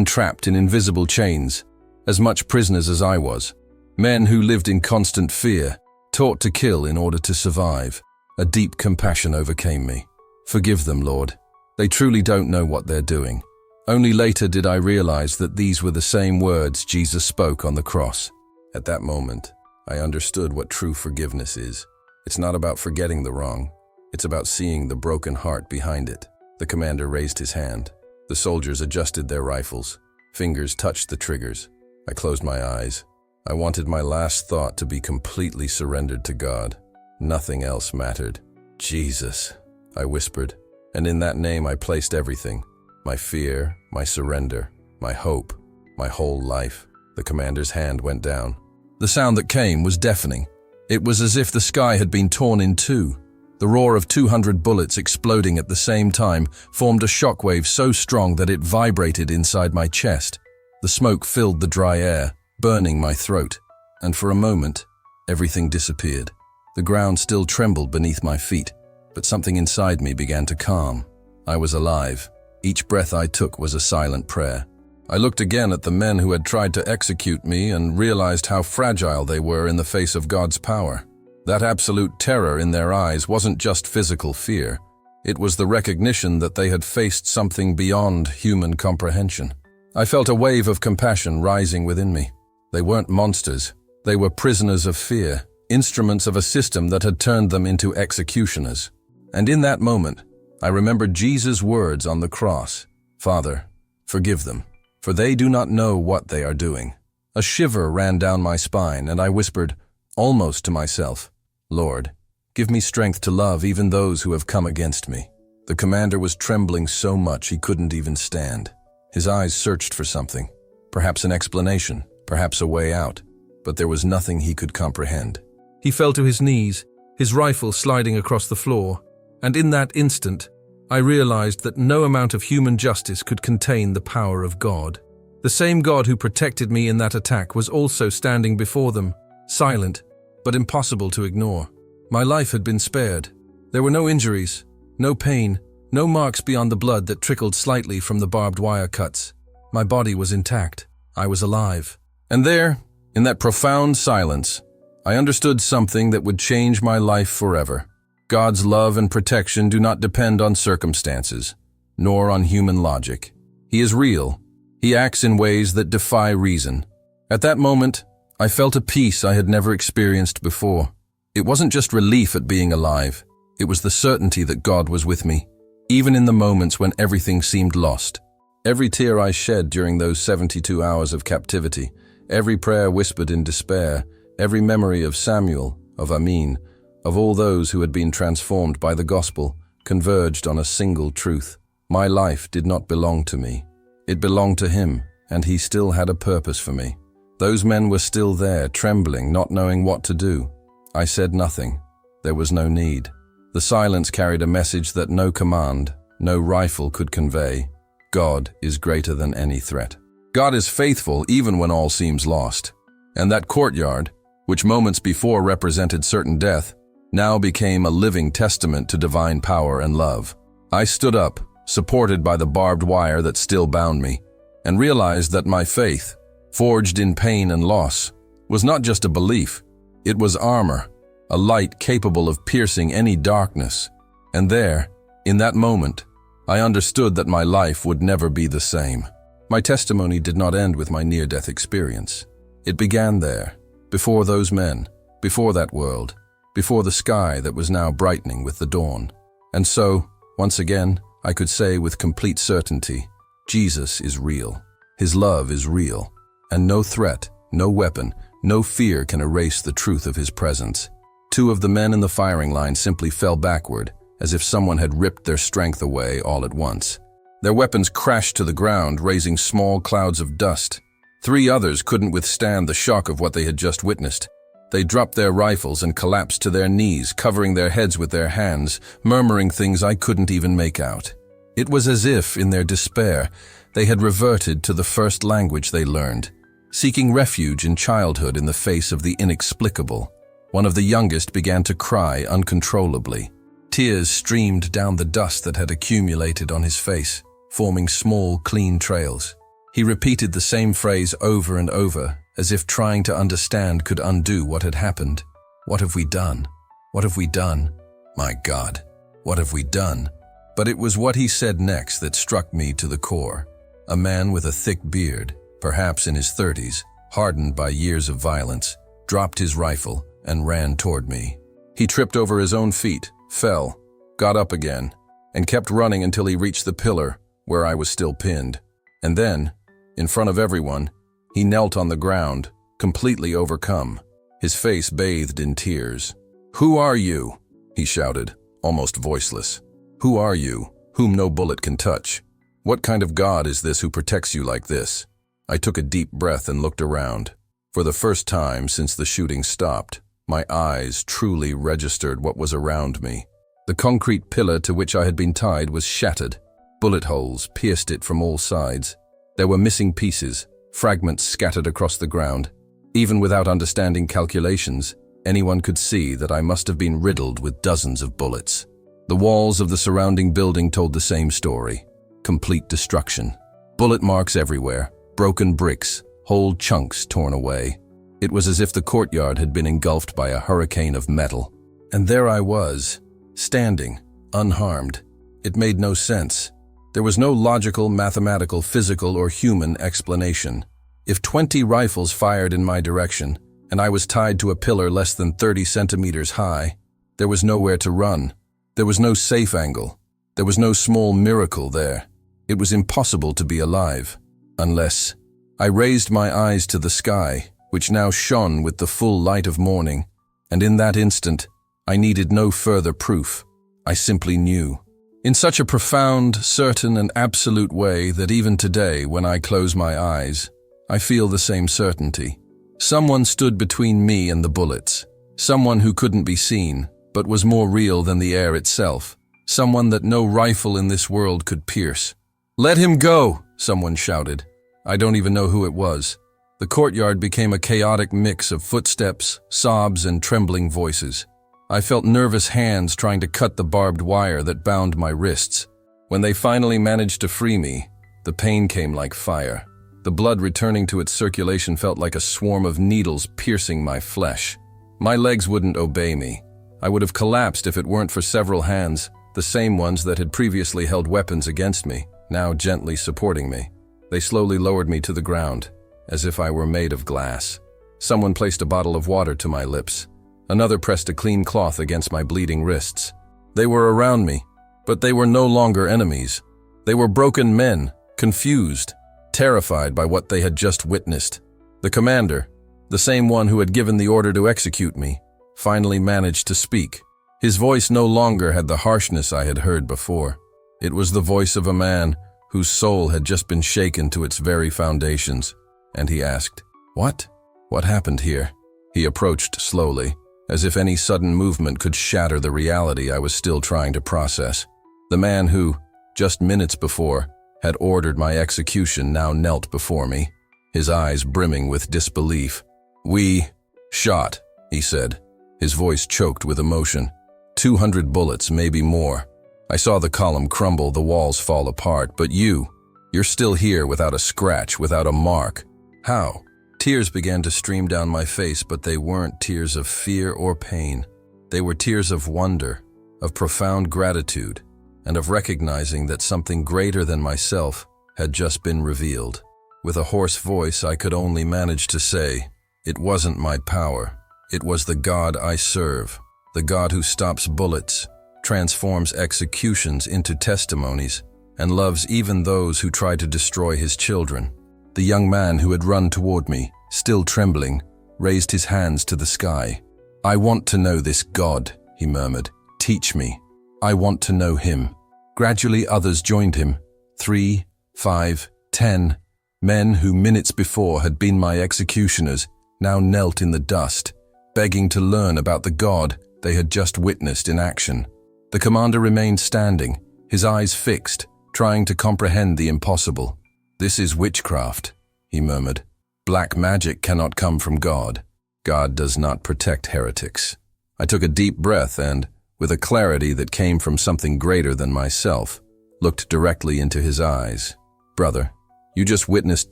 A: trapped in invisible chains, as much prisoners as I was. Men who lived in constant fear, taught to kill in order to survive. A deep compassion overcame me. Forgive them, Lord. They truly don't know what they're doing. Only later did I realize that these were the same words Jesus spoke on the cross. At that moment, I understood what true forgiveness is. It's not about forgetting the wrong. It's about seeing the broken heart behind it. The commander raised his hand. The soldiers adjusted their rifles. Fingers touched the triggers. I closed my eyes. I wanted my last thought to be completely surrendered to God. Nothing else mattered. Jesus, I whispered, and in that name I placed everything. My fear, my surrender, my hope, my whole life. The commander's hand went down. The sound that came was deafening. It was as if the sky had been torn in two. The roar of 200 bullets exploding at the same time formed a shockwave so strong that it vibrated inside my chest. The smoke filled the dry air, burning my throat, and for a moment, everything disappeared. The ground still trembled beneath my feet, but something inside me began to calm. I was alive. Each breath I took was a silent prayer. I looked again at the men who had tried to execute me and realized how fragile they were in the face of God's power. That absolute terror in their eyes wasn't just physical fear. It was the recognition that they had faced something beyond human comprehension. I felt a wave of compassion rising within me. They weren't monsters. They were prisoners of fear, instruments of a system that had turned them into executioners. And in that moment, I remembered Jesus' words on the cross. Father, forgive them, for they do not know what they are doing. A shiver ran down my spine, and I whispered, almost to myself, Lord, give me strength to love even those who have come against me. The commander was trembling so much he couldn't even stand. His eyes searched for something. perhaps an explanation, perhaps a way out, but there was nothing he could comprehend.
B: He fell to his knees, his rifle sliding across the floor, and in that instant, I realized that no amount of human justice could contain the power of God. The same God who protected me in that attack was also standing before them, silent, but impossible to ignore. My life had been spared. There were no injuries, no pain, no marks beyond the blood that trickled slightly from the barbed wire cuts. My body was intact. I was alive.
A: And there, in that profound silence, I understood something that would change my life forever. God's love and protection do not depend on circumstances, nor on human logic. He is real. He acts in ways that defy reason. At that moment, I felt a peace I had never experienced before. It wasn't just relief at being alive. It was the certainty that God was with me, even in the moments when everything seemed lost. Every tear I shed during those 72 hours of captivity, every prayer whispered in despair, every memory of Samuel, of Amin, of all those who had been transformed by the gospel, converged on a single truth. My life did not belong to me. It belonged to him, and he still had a purpose for me. Those men were still there, trembling, not knowing what to do. I said nothing. There was no need. The silence carried a message that no command, no rifle could convey. God is greater than any threat. God is faithful even when all seems lost. And that courtyard, which moments before represented certain death, now became a living testament to divine power and love. I stood up, supported by the barbed wire that still bound me, and realized that my faith, forged in pain and loss, was not just a belief. It was armor, a light capable of piercing any darkness. And there, in that moment, I understood that my life would never be the same. My testimony did not end with my near-death experience. It began there, before those men, before that world, before the sky that was now brightening with the dawn. And so, once again, I could say with complete certainty, Jesus is real. His love is real. And no threat, no weapon, no fear can erase the truth of his presence. Two of the men in the firing line simply fell backward, as if someone had ripped their strength away all at once. Their weapons crashed to the ground, raising small clouds of dust. Three others couldn't withstand the shock of what they had just witnessed. They dropped their rifles and collapsed to their knees, covering their heads with their hands, murmuring things I couldn't even make out. It was as if, in their despair, they had reverted to the first language they learned, seeking refuge in childhood in the face of the inexplicable. One of the youngest began to cry uncontrollably. Tears streamed down the dust that had accumulated on his face, forming small, clean trails. He repeated the same phrase over and over, as if trying to understand could undo what had happened. What have we done? What have we done? My God, what have we done? But it was what he said next that struck me to the core. A man with a thick beard, perhaps in his 30s, hardened by years of violence, dropped his rifle and ran toward me. He tripped over his own feet, fell, got up again, and kept running until he reached the pillar where I was still pinned. And then, in front of everyone, he knelt on the ground, completely overcome, his face bathed in tears. "Who are you?" he shouted, almost voiceless. "Who are you, whom no bullet can touch? What kind of God is this who protects you like this?" I took a deep breath and looked around. For the first time since the shooting stopped, my eyes truly registered what was around me. The concrete pillar to which I had been tied was shattered. Bullet holes pierced it from all sides. There were missing pieces, fragments scattered across the ground. Even without understanding calculations, anyone could see that I must have been riddled with dozens of bullets. The walls of the surrounding building told the same story. Complete destruction. Bullet marks everywhere, broken bricks, whole chunks torn away. It was as if the courtyard had been engulfed by a hurricane of metal. And there I was, standing, unharmed. It made no sense. There was no logical, mathematical, physical, or human explanation. If 20 rifles fired in my direction, and I was tied to a pillar less than 30 centimeters high, there was nowhere to run. There was no safe angle. There was no small miracle there. It was impossible to be alive. Unless I raised my eyes to the sky, which now shone with the full light of morning, and in that instant, I needed no further proof. I simply knew. In such a profound, certain, and absolute way that even today, when I close my eyes, I feel the same certainty. Someone stood between me and the bullets. Someone who couldn't be seen, but was more real than the air itself. Someone that no rifle in this world could pierce. "Let him go!" someone shouted. I don't even know who it was. The courtyard became a chaotic mix of footsteps, sobs, and trembling voices. I felt nervous hands trying to cut the barbed wire that bound my wrists. When they finally managed to free me, the pain came like fire. The blood returning to its circulation felt like a swarm of needles piercing my flesh. My legs wouldn't obey me. I would have collapsed if it weren't for several hands, the same ones that had previously held weapons against me, now gently supporting me. They slowly lowered me to the ground, as if I were made of glass. Someone placed a bottle of water to my lips. Another pressed a clean cloth against my bleeding wrists. They were around me, but they were no longer enemies. They were broken men, confused, terrified by what they had just witnessed. The commander, the same one who had given the order to execute me, finally managed to speak. His voice no longer had the harshness I had heard before. It was the voice of a man whose soul had just been shaken to its very foundations. And he asked, "What? What happened here?" He approached slowly, as if any sudden movement could shatter the reality I was still trying to process. The man who, just minutes before, had ordered my execution now knelt before me, his eyes brimming with disbelief. "We shot," he said, his voice choked with emotion. 200 bullets, maybe more. I saw the column crumble, the walls fall apart, but you're still here without a scratch, without a mark. How? Tears began to stream down my face, but they weren't tears of fear or pain. They were tears of wonder, of profound gratitude, and of recognizing that something greater than myself had just been revealed. With a hoarse voice, I could only manage to say, "It wasn't my power. It was the God I serve, the God who stops bullets, transforms executions into testimonies, and loves even those who try to destroy his children." The young man who had run toward me, still trembling, raised his hands to the sky. "I want to know this God," he murmured. "Teach me. I want to know him." Gradually others joined him. 3, 5, 10. Men who minutes before had been my executioners now knelt in the dust, begging to learn about the God they had just witnessed in action. The commander remained standing, his eyes fixed, trying to comprehend the impossible. "This is witchcraft," he murmured. "Black magic cannot come from God. God does not protect heretics." I took a deep breath and, with a clarity that came from something greater than myself, looked directly into his eyes. "Brother, you just witnessed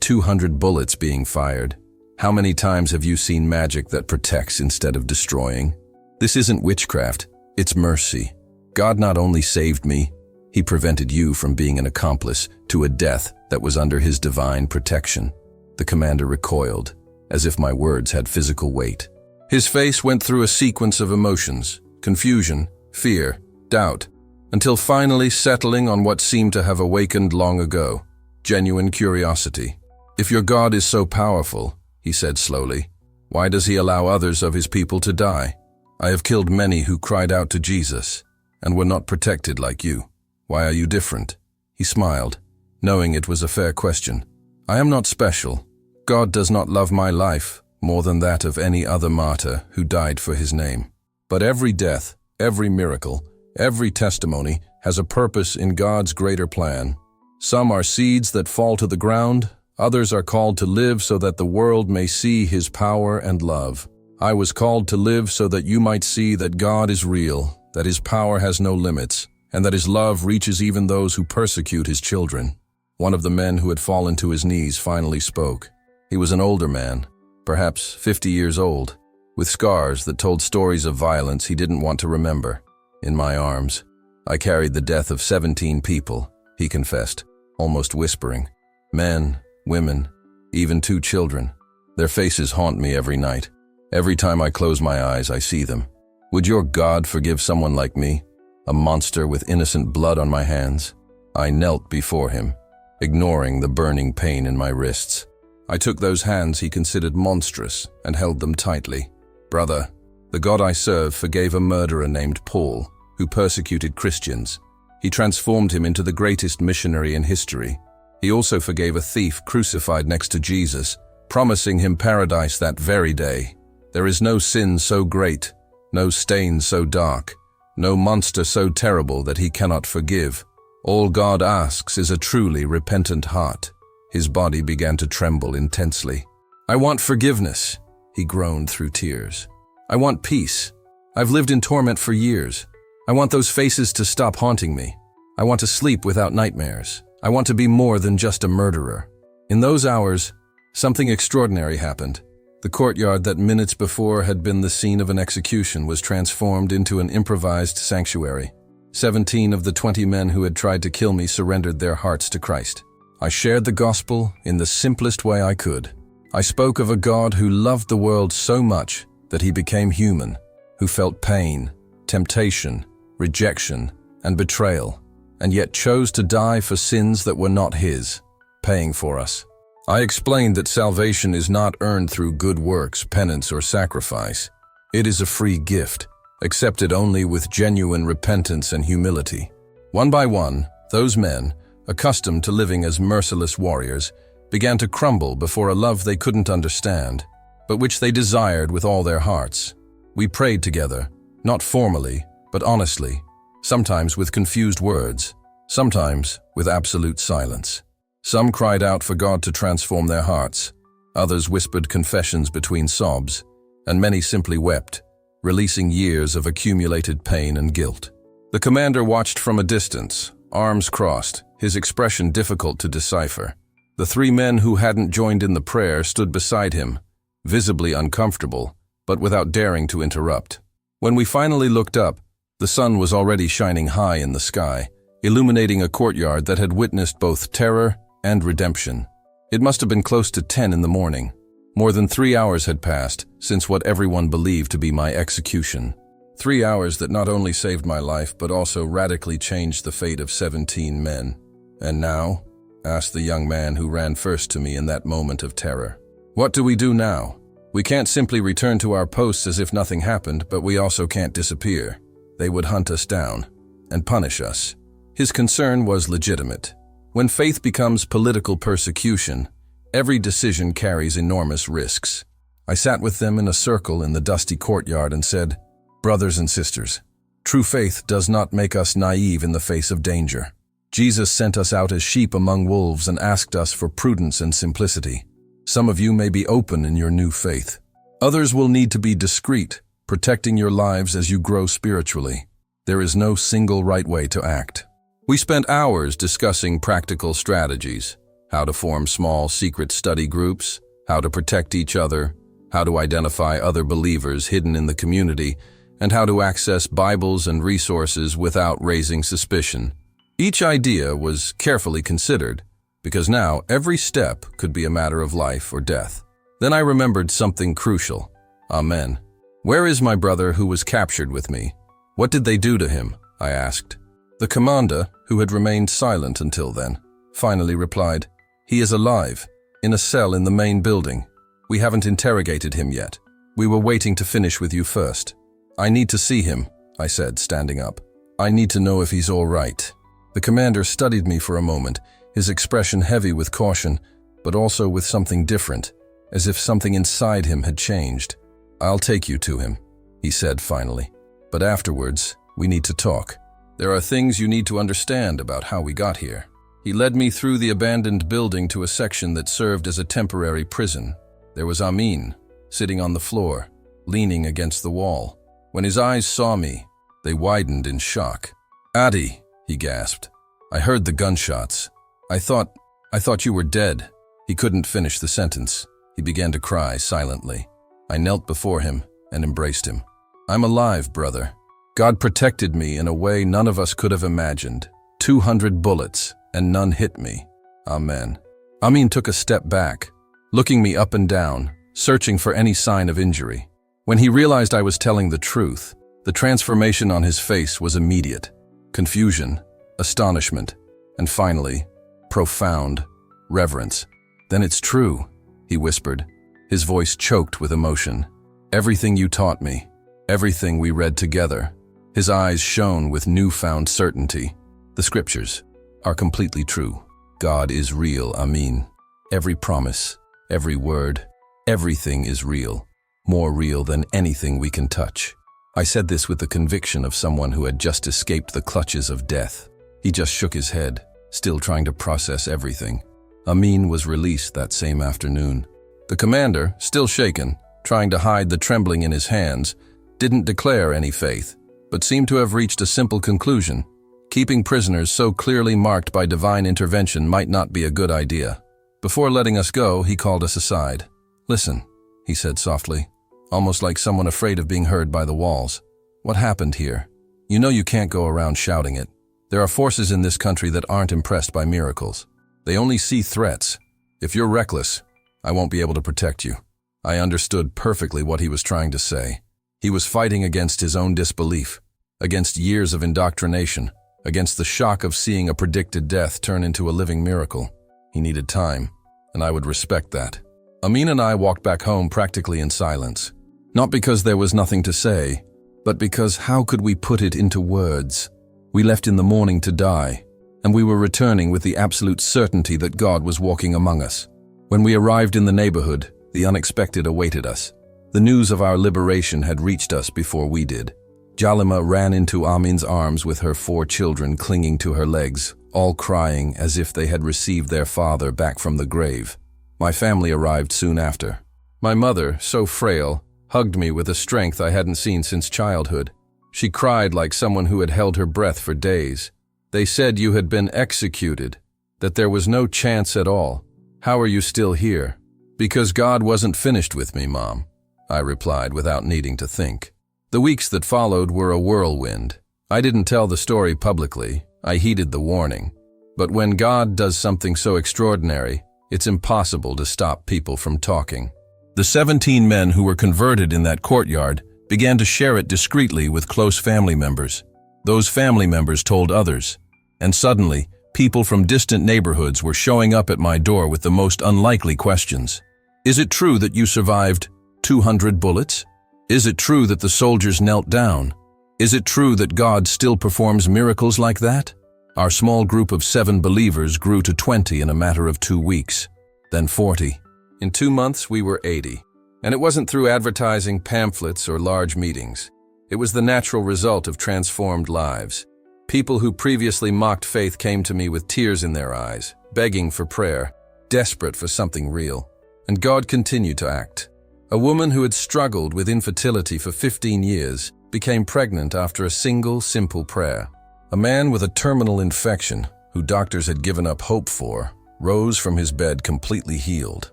A: 200 bullets being fired. How many times have you seen magic that protects instead of destroying? This isn't witchcraft, it's mercy. God not only saved me, he prevented you from being an accomplice to a death that was under his divine protection." The commander recoiled, as if my words had physical weight. His face went through a sequence of emotions, confusion, fear, doubt, until finally settling on what seemed to have awakened long ago, genuine curiosity. "If your God is so powerful," he said slowly, "why does he allow others of his people to die? I have killed many who cried out to Jesus and were not protected like you. Why are you different?" He smiled, knowing it was a fair question. "I am not special. God does not love my life more than that of any other martyr who died for his name. But every death, every miracle, every testimony has a purpose in God's greater plan. Some are seeds that fall to the ground, others are called to live so that the world may see his power and love. I was called to live so that you might see that God is real, that his power has no limits, and that his love reaches even those who persecute his children." One of the men who had fallen to his knees finally spoke. He was an older man, perhaps 50 years old, with scars that told stories of violence he didn't want to remember. In my arms, I carried the death of 17 people, he confessed, almost whispering. Men, women, even 2 children. Their faces haunt me every night. Every time I close my eyes, I see them. Would your God forgive someone like me, a monster with innocent blood on my hands? I knelt before him, ignoring the burning pain in my wrists. I took those hands he considered monstrous and held them tightly. "Brother, the God I serve forgave a murderer named Paul, who persecuted Christians. He transformed him into the greatest missionary in history. He also forgave a thief crucified next to Jesus, promising him paradise that very day. There is no sin so great, no stain so dark, no monster so terrible that he cannot forgive. All God asks is a truly repentant heart. His body began to tremble intensely. I want forgiveness, he groaned through tears. I want peace. I've lived in torment for years. I want those faces to stop haunting me. I want to sleep without nightmares. I want to be more than just a murderer. In those hours, something extraordinary happened. The courtyard that minutes before had been the scene of an execution was transformed into an improvised sanctuary. 17 of the 20 men who had tried to kill me surrendered their hearts to Christ. I shared the gospel in the simplest way I could. I spoke of a God who loved the world so much that he became human, who felt pain, temptation, rejection, and betrayal, and yet chose to die for sins that were not his, paying for us. I explained that salvation is not earned through good works, penance, or sacrifice. It is a free gift, accepted only with genuine repentance and humility. One by one, those men, accustomed to living as merciless warriors, began to crumble before a love they couldn't understand, but which they desired with all their hearts. We prayed together, not formally, but honestly, sometimes with confused words, sometimes with absolute silence. Some cried out for God to transform their hearts, others whispered confessions between sobs, and many simply wept, releasing years of accumulated pain and guilt. The commander watched from a distance, arms crossed, his expression difficult to decipher. The 3 men who hadn't joined in the prayer stood beside him, visibly uncomfortable, but without daring to interrupt. When we finally looked up, the sun was already shining high in the sky, illuminating a courtyard that had witnessed both terror and redemption. It must have been close to 10 in the morning. More than 3 hours had passed since what everyone believed to be my execution. 3 hours that not only saved my life but also radically changed the fate of 17 men. And now? Asked the young man who ran first to me in that moment of terror. What do we do now? We can't simply return to our posts as if nothing happened, but we also can't disappear. They would hunt us down and punish us. His concern was legitimate. When faith becomes political persecution, every decision carries enormous risks. I sat with them in a circle in the dusty courtyard and said, "Brothers and sisters, true faith does not make us naive in the face of danger. Jesus sent us out as sheep among wolves and asked us for prudence and simplicity. Some of you may be open in your new faith. Others will need to be discreet, protecting your lives as you grow spiritually. There is no single right way to act." We spent hours discussing practical strategies, how to form small secret study groups, how to protect each other, how to identify other believers hidden in the community, and how to access Bibles and resources without raising suspicion. Each idea was carefully considered, because now every step could be a matter of life or death. Then I remembered something crucial. Amen. "Where is my brother who was captured with me? What did they do to him?" I asked. The commander, who had remained silent until then, finally replied, "He is alive, in a cell in the main building. We haven't interrogated him yet. We were waiting to finish with you first." "I need to see him," I said, standing up. "I need to know if he's all right." The commander studied me for a moment, his expression heavy with caution, but also with something different, as if something inside him had changed. "I'll take you to him," he said finally. "But afterwards, we need to talk. There are things you need to understand about how we got here." He led me through the abandoned building to a section that served as a temporary prison. There was Amin, sitting on the floor, leaning against the wall. When his eyes saw me, they widened in shock. "Adi," he gasped. "I heard the gunshots. I thought you were dead." He couldn't finish the sentence. He began to cry silently. I knelt before him and embraced him. "I'm alive, brother. God protected me in a way none of us could have imagined. 200 bullets, and none hit me. Amen." Amin took a step back, looking me up and down, searching for any sign of injury. When he realized I was telling the truth, the transformation on his face was immediate. Confusion, astonishment, and finally, profound reverence. "Then it's true," he whispered, his voice choked with emotion. "Everything you taught me, everything we read together." His eyes shone with newfound certainty. "The scriptures are completely true. God is real, Amin. Every promise, Every word, everything is real, more real than anything we can touch. I said this with the conviction of someone who had just escaped the clutches of death. He just shook his head, still trying to process everything. Amin was released that same afternoon. The commander, still shaken, trying to hide the trembling in his hands, didn't declare any faith, but seemed to have reached a simple conclusion. Keeping prisoners so clearly marked by divine intervention might not be a good idea. Before letting us go, he called us aside. "Listen," he said softly, almost like someone afraid of being heard by the walls. "What happened here? You know you can't go around shouting it. There are forces in this country that aren't impressed by miracles. They only see threats. If you're reckless, I won't be able to protect you." I understood perfectly what he was trying to say. He was fighting against his own disbelief, against years of indoctrination, against the shock of seeing a predicted death turn into a living miracle. He needed time, and I would respect that. Amin and I walked back home practically in silence. Not because there was nothing to say, but because how could we put it into words? We left in the morning to die, and we were returning with the absolute certainty that God was walking among us. When we arrived in the neighborhood, the unexpected awaited us. The news of our liberation had reached us before we did. Jalima ran into Amin's arms with her 4 children clinging to her legs, all crying as if they had received their father back from the grave. My family arrived soon after. My mother, so frail, hugged me with a strength I hadn't seen since childhood. She cried like someone who had held her breath for days. "They said you had been executed, that there was no chance at all. How are you still here?" "Because God wasn't finished with me, Mom," I replied without needing to think. The weeks that followed were a whirlwind. I didn't tell the story publicly. I heeded the warning. But when God does something so extraordinary, it's impossible to stop people from talking. The 17 men who were converted in that courtyard began to share it discreetly with close family members. Those family members told others. And suddenly, people from distant neighborhoods were showing up at my door with the most unlikely questions. "Is it true that you survived 200 bullets? Is it true that the soldiers knelt down? Is it true that God still performs miracles like that?" Our small group of 7 believers grew to 20 in a matter of 2 weeks, then 40. In 2 months, we were 80. And it wasn't through advertising, pamphlets, or large meetings. It was the natural result of transformed lives. People who previously mocked faith came to me with tears in their eyes, begging for prayer, desperate for something real. And God continued to act. A woman who had struggled with infertility for 15 years became pregnant after a single, simple prayer. A man with a terminal infection, who doctors had given up hope for, rose from his bed completely healed.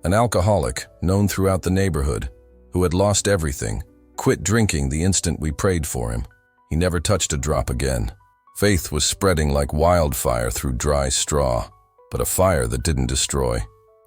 A: An alcoholic, known throughout the neighborhood, who had lost everything, quit drinking the instant we prayed for him. He never touched a drop again. Faith was spreading like wildfire through dry straw, but a fire that didn't destroy.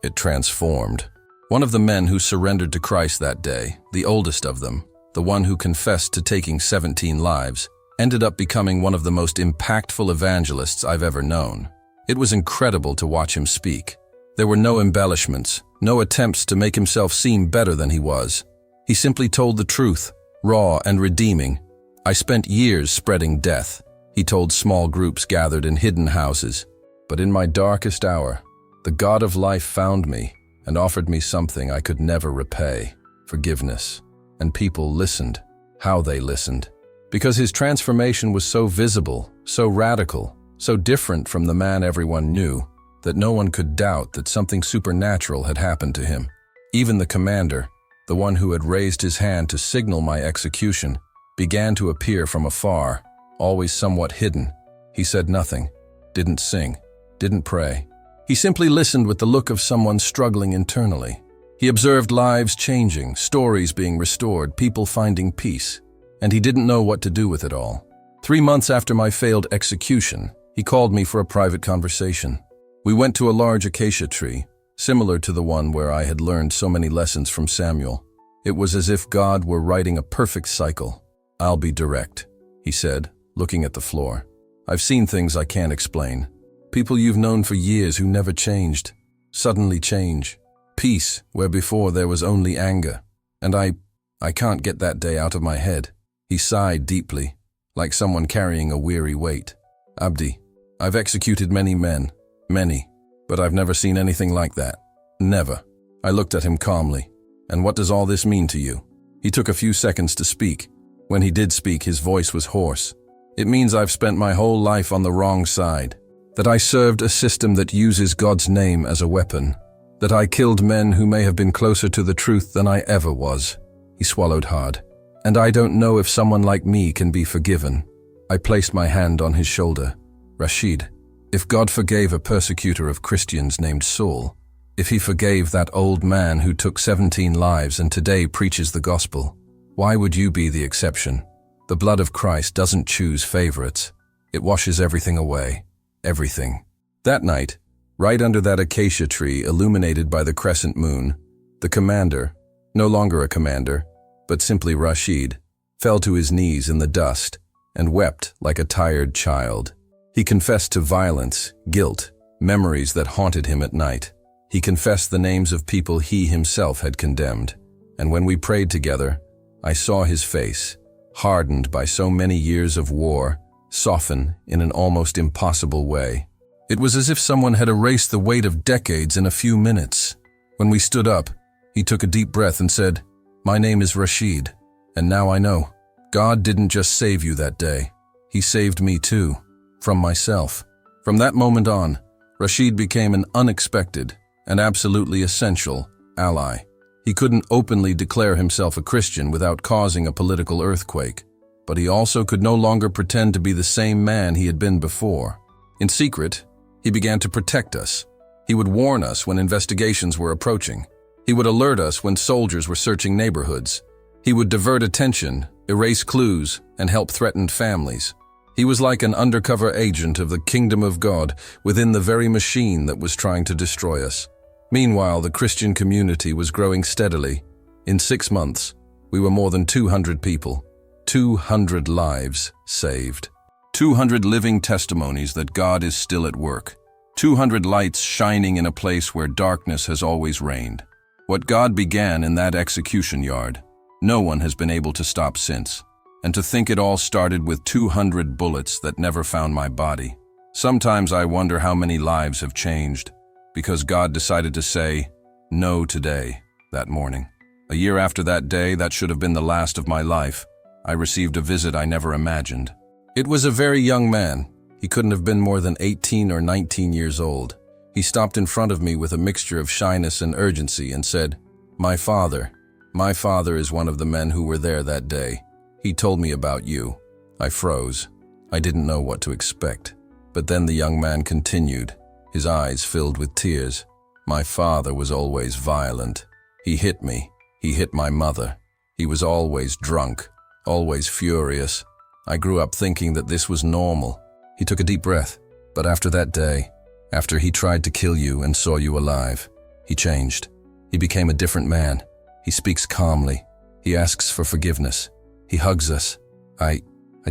A: It transformed. One of the men who surrendered to Christ that day, the oldest of them, the one who confessed to taking 17 lives, ended up becoming one of the most impactful evangelists I've ever known. It was incredible to watch him speak. There were no embellishments, no attempts to make himself seem better than he was. He simply told the truth, raw and redeeming. "I spent years spreading death," he told small groups gathered in hidden houses. "But in my darkest hour, the God of life found me and offered me something I could never repay, forgiveness." And people listened. How they listened. Because his transformation was so visible, so radical, so different from the man everyone knew, that no one could doubt that something supernatural had happened to him. Even the commander, the one who had raised his hand to signal my execution, began to appear from afar, always somewhat hidden. He said nothing, didn't sing, didn't pray. He simply listened with the look of someone struggling internally. He observed lives changing, stories being restored, people finding peace, and he didn't know what to do with it all. 3 months after my failed execution, he called me for a private conversation. We went to a large acacia tree, similar to the one where I had learned so many lessons from Samuel. It was as if God were writing a perfect cycle. "I'll be direct," he said, looking at the floor. "I've seen things I can't explain. People you've known for years who never changed, suddenly change. Peace where before there was only anger. And I can't get that day out of my head." He sighed deeply, like someone carrying a weary weight. "Abdi, I've executed many men, many, but I've never seen anything like that. Never." I looked at him calmly. "And what does all this mean to you?" He took a few seconds to speak. When he did speak, his voice was hoarse. "It means I've spent my whole life on the wrong side. That I served a system that uses God's name as a weapon. That I killed men who may have been closer to the truth than I ever was." He swallowed hard. "And I don't know if someone like me can be forgiven." I placed my hand on his shoulder. "Rashid, if God forgave a persecutor of Christians named Saul, if he forgave that old man who took 17 lives and today preaches the gospel, why would you be the exception? The blood of Christ doesn't choose favorites. It washes everything away. Everything." That night, right under that acacia tree illuminated by the crescent moon, the commander, no longer a commander, but simply Rashid, fell to his knees in the dust and wept like a tired child. He confessed to violence, guilt, memories that haunted him at night. He confessed the names of people he himself had condemned. And when we prayed together, I saw his face, hardened by so many years of war, soften in an almost impossible way. It was as if someone had erased the weight of decades in a few minutes. When we stood up, he took a deep breath and said, "My name is Rashid, and now I know. God didn't just save you that day. He saved me too, from myself." From that moment on, Rashid became an unexpected and absolutely essential ally. He couldn't openly declare himself a Christian without causing a political earthquake, but he also could no longer pretend to be the same man he had been before. In secret, he began to protect us. He would warn us when investigations were approaching. He would alert us when soldiers were searching neighborhoods. He would divert attention, erase clues, and help threatened families. He was like an undercover agent of the kingdom of God within the very machine that was trying to destroy us. Meanwhile, the Christian community was growing steadily. In 6 months, we were more than 200 people, 200 lives saved, 200 living testimonies that God is still at work, 200 lights shining in a place where darkness has always reigned. What God began in that execution yard, no one has been able to stop since. And to think it all started with 200 bullets that never found my body. Sometimes I wonder how many lives have changed, because God decided to say, "No today," that morning. A year after that day, that should have been the last of my life, I received a visit I never imagined. It was a very young man. He couldn't have been more than 18 or 19 years old. He stopped in front of me with a mixture of shyness and urgency and said, My father is one of the men who were there that day. He told me about you." I froze. I didn't know what to expect. But then the young man continued, his eyes filled with tears. "My father was always violent. He hit me. He hit my mother. He was always drunk, always furious. I grew up thinking that this was normal." He took a deep breath. "But after that day, after he tried to kill you and saw you alive, he changed. He became a different man. He speaks calmly. He asks for forgiveness. He hugs us. I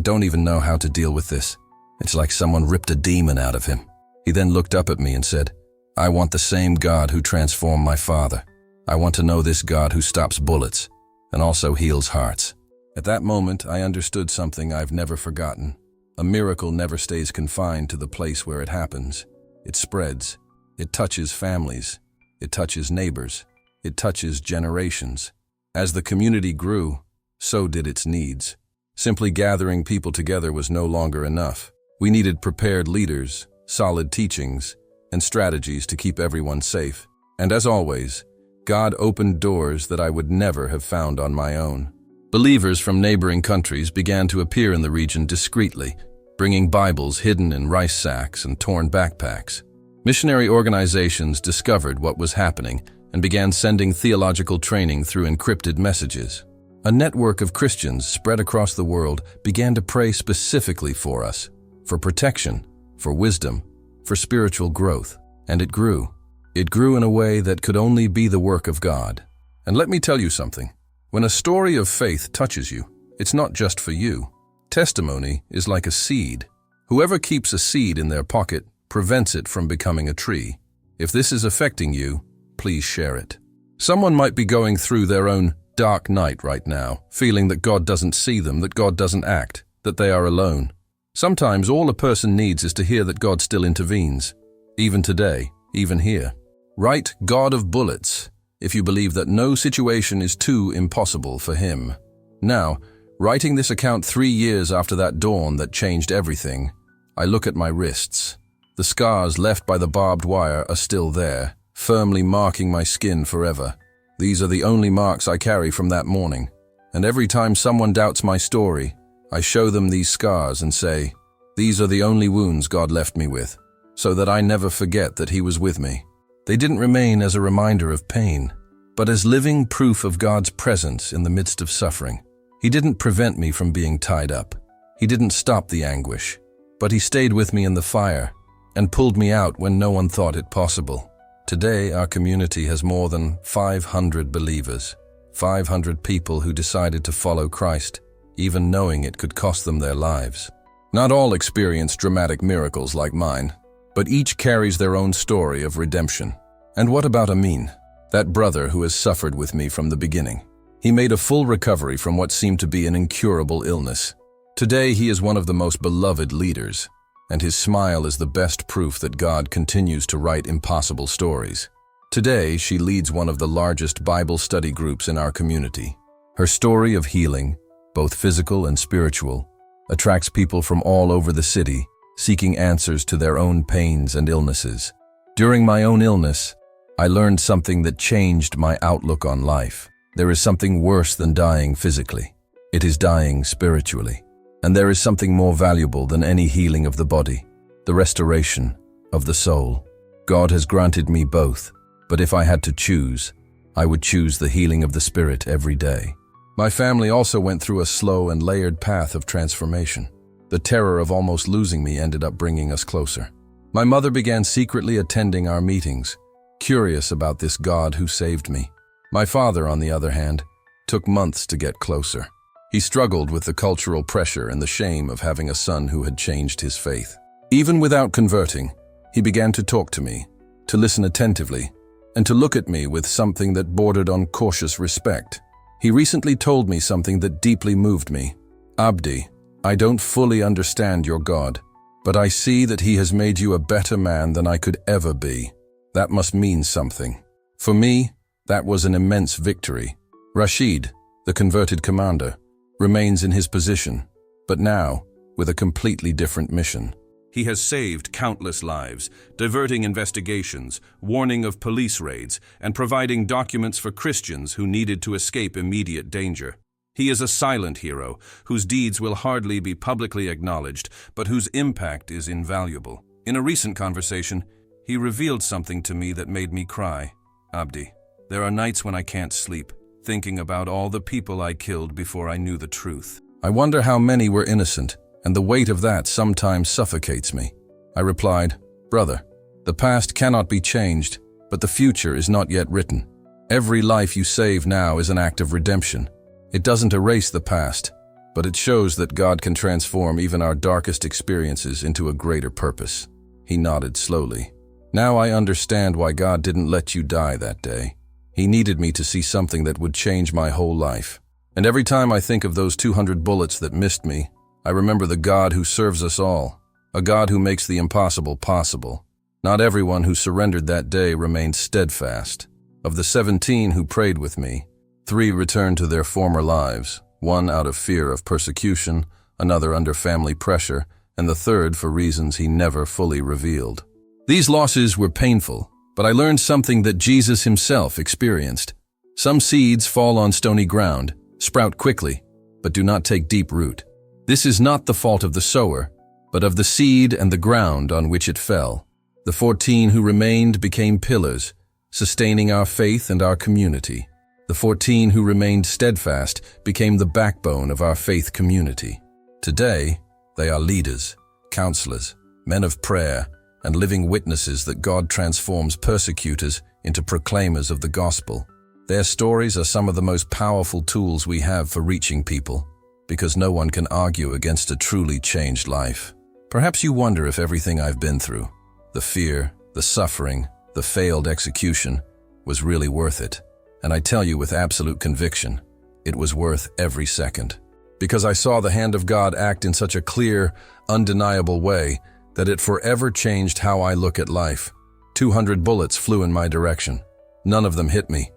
A: don't even know how to deal with this. It's like someone ripped a demon out of him." He then looked up at me and said, "I want the same God who transformed my father. I want to know this God who stops bullets and also heals hearts." At that moment, I understood something I've never forgotten. A miracle never stays confined to the place where it happens. It spreads. It touches families. It touches neighbors. It touches generations. As the community grew, so did its needs. Simply gathering people together was no longer enough. We needed prepared leaders, solid teachings, and strategies to keep everyone safe. And as always, God opened doors that I would never have found on my own. Believers from neighboring countries began to appear in the region discreetly, bringing Bibles hidden in rice sacks and torn backpacks. Missionary organizations discovered what was happening and began sending theological training through encrypted messages. A network of Christians spread across the world began to pray specifically for us, for protection, for wisdom, for spiritual growth. And it grew. It grew in a way that could only be the work of God. And let me tell you something. When a story of faith touches you, it's not just for you. Testimony is like a seed. Whoever keeps a seed in their pocket prevents it from becoming a tree. If this is affecting you, please share it. Someone might be going through their own dark night right now, feeling that God doesn't see them, that God doesn't act, that they are alone. Sometimes all a person needs is to hear that God still intervenes. Even today, even here. Write God of bullets if you believe that no situation is too impossible for him. Now, writing this account 3 years after that dawn that changed everything, I look at my wrists. The scars left by the barbed wire are still there, firmly marking my skin forever. These are the only marks I carry from that morning. And every time someone doubts my story, I show them these scars and say, these are the only wounds God left me with, so that I never forget that He was with me. They didn't remain as a reminder of pain, but as living proof of God's presence in the midst of suffering. He didn't prevent me from being tied up. He didn't stop the anguish, but He stayed with me in the fire and pulled me out when no one thought it possible. Today, our community has more than 500 believers, 500 people who decided to follow Christ, even knowing it could cost them their lives. Not all experience dramatic miracles like mine, but each carries their own story of redemption. And what about Amin, that brother who has suffered with me from the beginning? He made a full recovery from what seemed to be an incurable illness. Today, he is one of the most beloved leaders, and his smile is the best proof that God continues to write impossible stories. Today, she leads one of the largest Bible study groups in our community. Her story of healing, both physical and spiritual, attracts people from all over the city, seeking answers to their own pains and illnesses. During my own illness, I learned something that changed my outlook on life. There is something worse than dying physically. It is dying spiritually. And there is something more valuable than any healing of the body, the restoration of the soul. God has granted me both, but if I had to choose, I would choose the healing of the spirit every day. My family also went through a slow and layered path of transformation. The terror of almost losing me ended up bringing us closer. My mother began secretly attending our meetings, curious about this God who saved me. My father, on the other hand, took months to get closer. He struggled with the cultural pressure and the shame of having a son who had changed his faith. Even without converting, he began to talk to me, to listen attentively, and to look at me with something that bordered on cautious respect. He recently told me something that deeply moved me. Abdi, I don't fully understand your God, but I see that He has made you a better man than I could ever be. That must mean something. For me, that was an immense victory. Rashid, the converted commander, remains in his position, but now with a completely different mission.
C: He has saved countless lives, diverting investigations, warning of police raids, and providing documents for Christians who needed to escape immediate danger. He is a silent hero, whose deeds will hardly be publicly acknowledged, but whose impact is invaluable. In a recent conversation, he revealed something to me that made me cry. Abdi, there are nights when I can't sleep, thinking about all the people I killed before I knew the truth.
A: I wonder how many were innocent, and the weight of that sometimes suffocates me. I replied, Brother, the past cannot be changed, but the future is not yet written. Every life you save now is an act of redemption. It doesn't erase the past, but it shows that God can transform even our darkest experiences into a greater purpose. He nodded slowly. Now I understand why God didn't let you die that day. He needed me to see something that would change my whole life. And every time I think of those 200 bullets that missed me, I remember the God who serves us all, a God who makes the impossible possible. Not everyone who surrendered that day remained steadfast. Of the 17 who prayed with me, 3 returned to their former lives, 1 out of fear of persecution, another under family pressure, and the third for reasons he never fully revealed. These losses were painful, but I learned something that Jesus himself experienced. Some seeds fall on stony ground, sprout quickly, but do not take deep root. This is not the fault of the sower, but of the seed and the ground on which it fell. The 14 who remained became pillars, sustaining our faith and our community. The 14 who remained steadfast became the backbone of our faith community. Today, they are leaders, counselors, men of prayer, and living witnesses that God transforms persecutors into proclaimers of the gospel. Their stories are some of the most powerful tools we have for reaching people, because no one can argue against a truly changed life. Perhaps you wonder if everything I've been through, the fear, the suffering, the failed execution, was really worth it. And I tell you with absolute conviction, it was worth every second. Because I saw the hand of God act in such a clear, undeniable way that it forever changed how I look at life. 200 bullets flew in my direction. None of them hit me,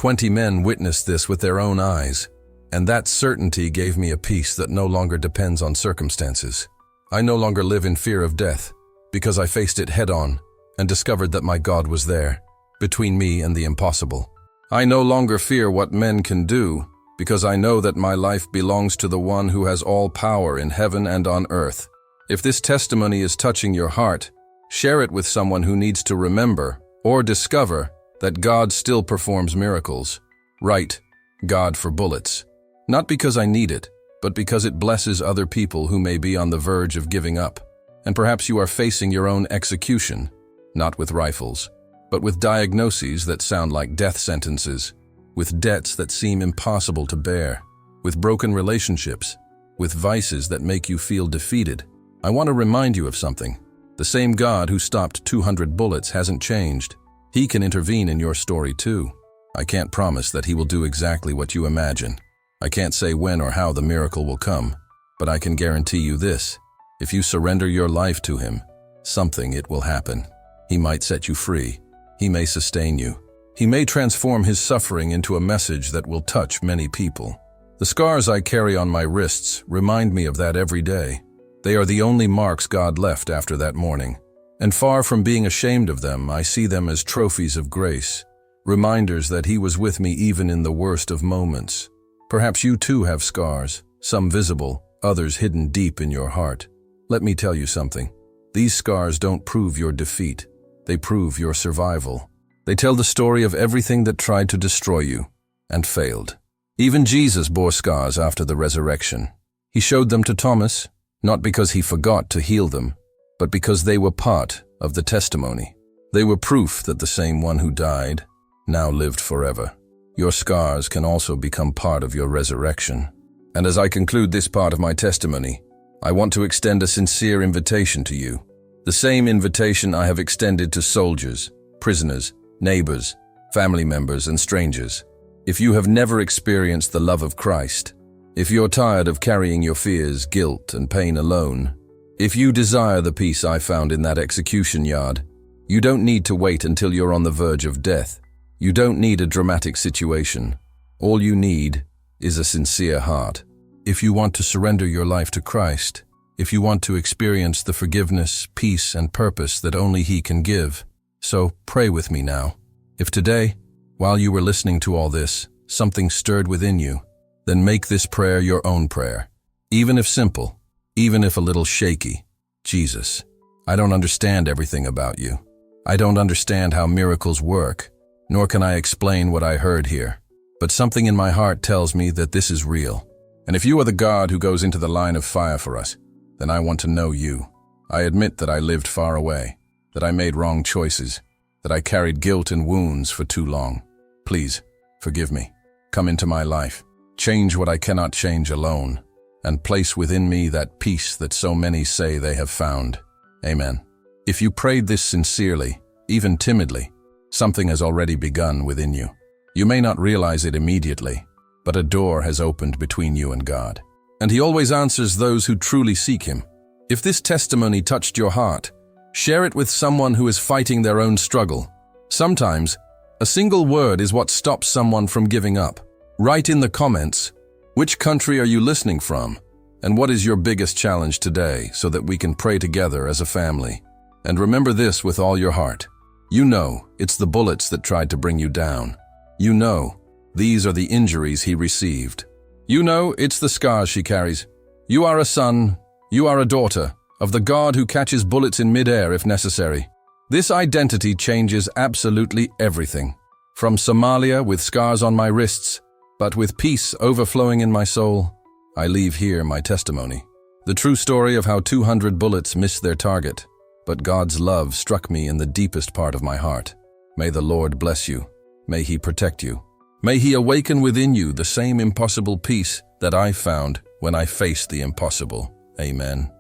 A: 20 men witnessed this with their own eyes, and that certainty gave me a peace that no longer depends on circumstances. I no longer live in fear of death, because I faced it head-on and discovered that my God was there, between me and the impossible. I no longer fear what men can do, because I know that my life belongs to the one who has all power in heaven and on earth. If this testimony is touching your heart, share it with someone who needs to remember or discover that God still performs miracles. Write, God for bullets. Not because I need it, but because it blesses other people who may be on the verge of giving up. And perhaps you are facing your own execution, not with rifles, but with diagnoses that sound like death sentences, with debts that seem impossible to bear, with broken relationships, with vices that make you feel defeated. I want to remind you of something. The same God who stopped 200 bullets hasn't changed. He can intervene in your story too. I can't promise that he will do exactly what you imagine. I can't say when or how the miracle will come, but I can guarantee you this. If you surrender your life to him, it will happen. He might set you free. He may sustain you. He may transform his suffering into a message that will touch many people. The scars I carry on my wrists remind me of that every day. They are the only marks God left after that morning. And far from being ashamed of them, I see them as trophies of grace, reminders that he was with me even in the worst of moments. Perhaps you too have scars, some visible, others hidden deep in your heart. Let me tell you something. These scars don't prove your defeat. They prove your survival. They tell the story of everything that tried to destroy you and failed. Even Jesus bore scars after the resurrection. He showed them to Thomas, not because he forgot to heal them, but because they were part of the testimony. They were proof that the same one who died now lived forever. Your scars can also become part of your resurrection. And as I conclude this part of my testimony, I want to extend a sincere invitation to you. The same invitation I have extended to soldiers, prisoners, neighbors, family members, and strangers. If you have never experienced the love of Christ, if you're tired of carrying your fears, guilt, and pain alone, if you desire the peace I found in that execution yard, you don't need to wait until you're on the verge of death. You don't need a dramatic situation. All you need is a sincere heart. If you want to surrender your life to Christ, if you want to experience the forgiveness, peace, and purpose that only He can give, so pray with me now. If today, while you were listening to all this, something stirred within you, then make this prayer your own prayer. Even if simple, even if a little shaky. Jesus, I don't understand everything about you. I don't understand how miracles work, nor can I explain what I heard here. But something in my heart tells me that this is real. And if you are the God who goes into the line of fire for us, then I want to know you. I admit that I lived far away, that I made wrong choices, that I carried guilt and wounds for too long. Please, forgive me. Come into my life. Change what I cannot change alone, and place within me that peace that so many say they have found. Amen. If you prayed this sincerely, even timidly, something has already begun within you. You may not realize it immediately, but a door has opened between you and God. And He always answers those who truly seek Him. If this testimony touched your heart, share it with someone who is fighting their own struggle. Sometimes, a single word is what stops someone from giving up. Write in the comments, which country are you listening from? And what is your biggest challenge today, so that we can pray together as a family? And remember this with all your heart. You know it's the bullets that tried to bring you down. You know these are the injuries he received. You know it's the scars she carries. You are a son, you are a daughter of the God who catches bullets in midair if necessary. This identity changes absolutely everything. From Somalia with scars on my wrists, but with peace overflowing in my soul, I leave here my testimony. The true story of how 200 bullets missed their target, but God's love struck me in the deepest part of my heart. May the Lord bless you. May He protect you. May He awaken within you the same impossible peace that I found when I faced the impossible. Amen.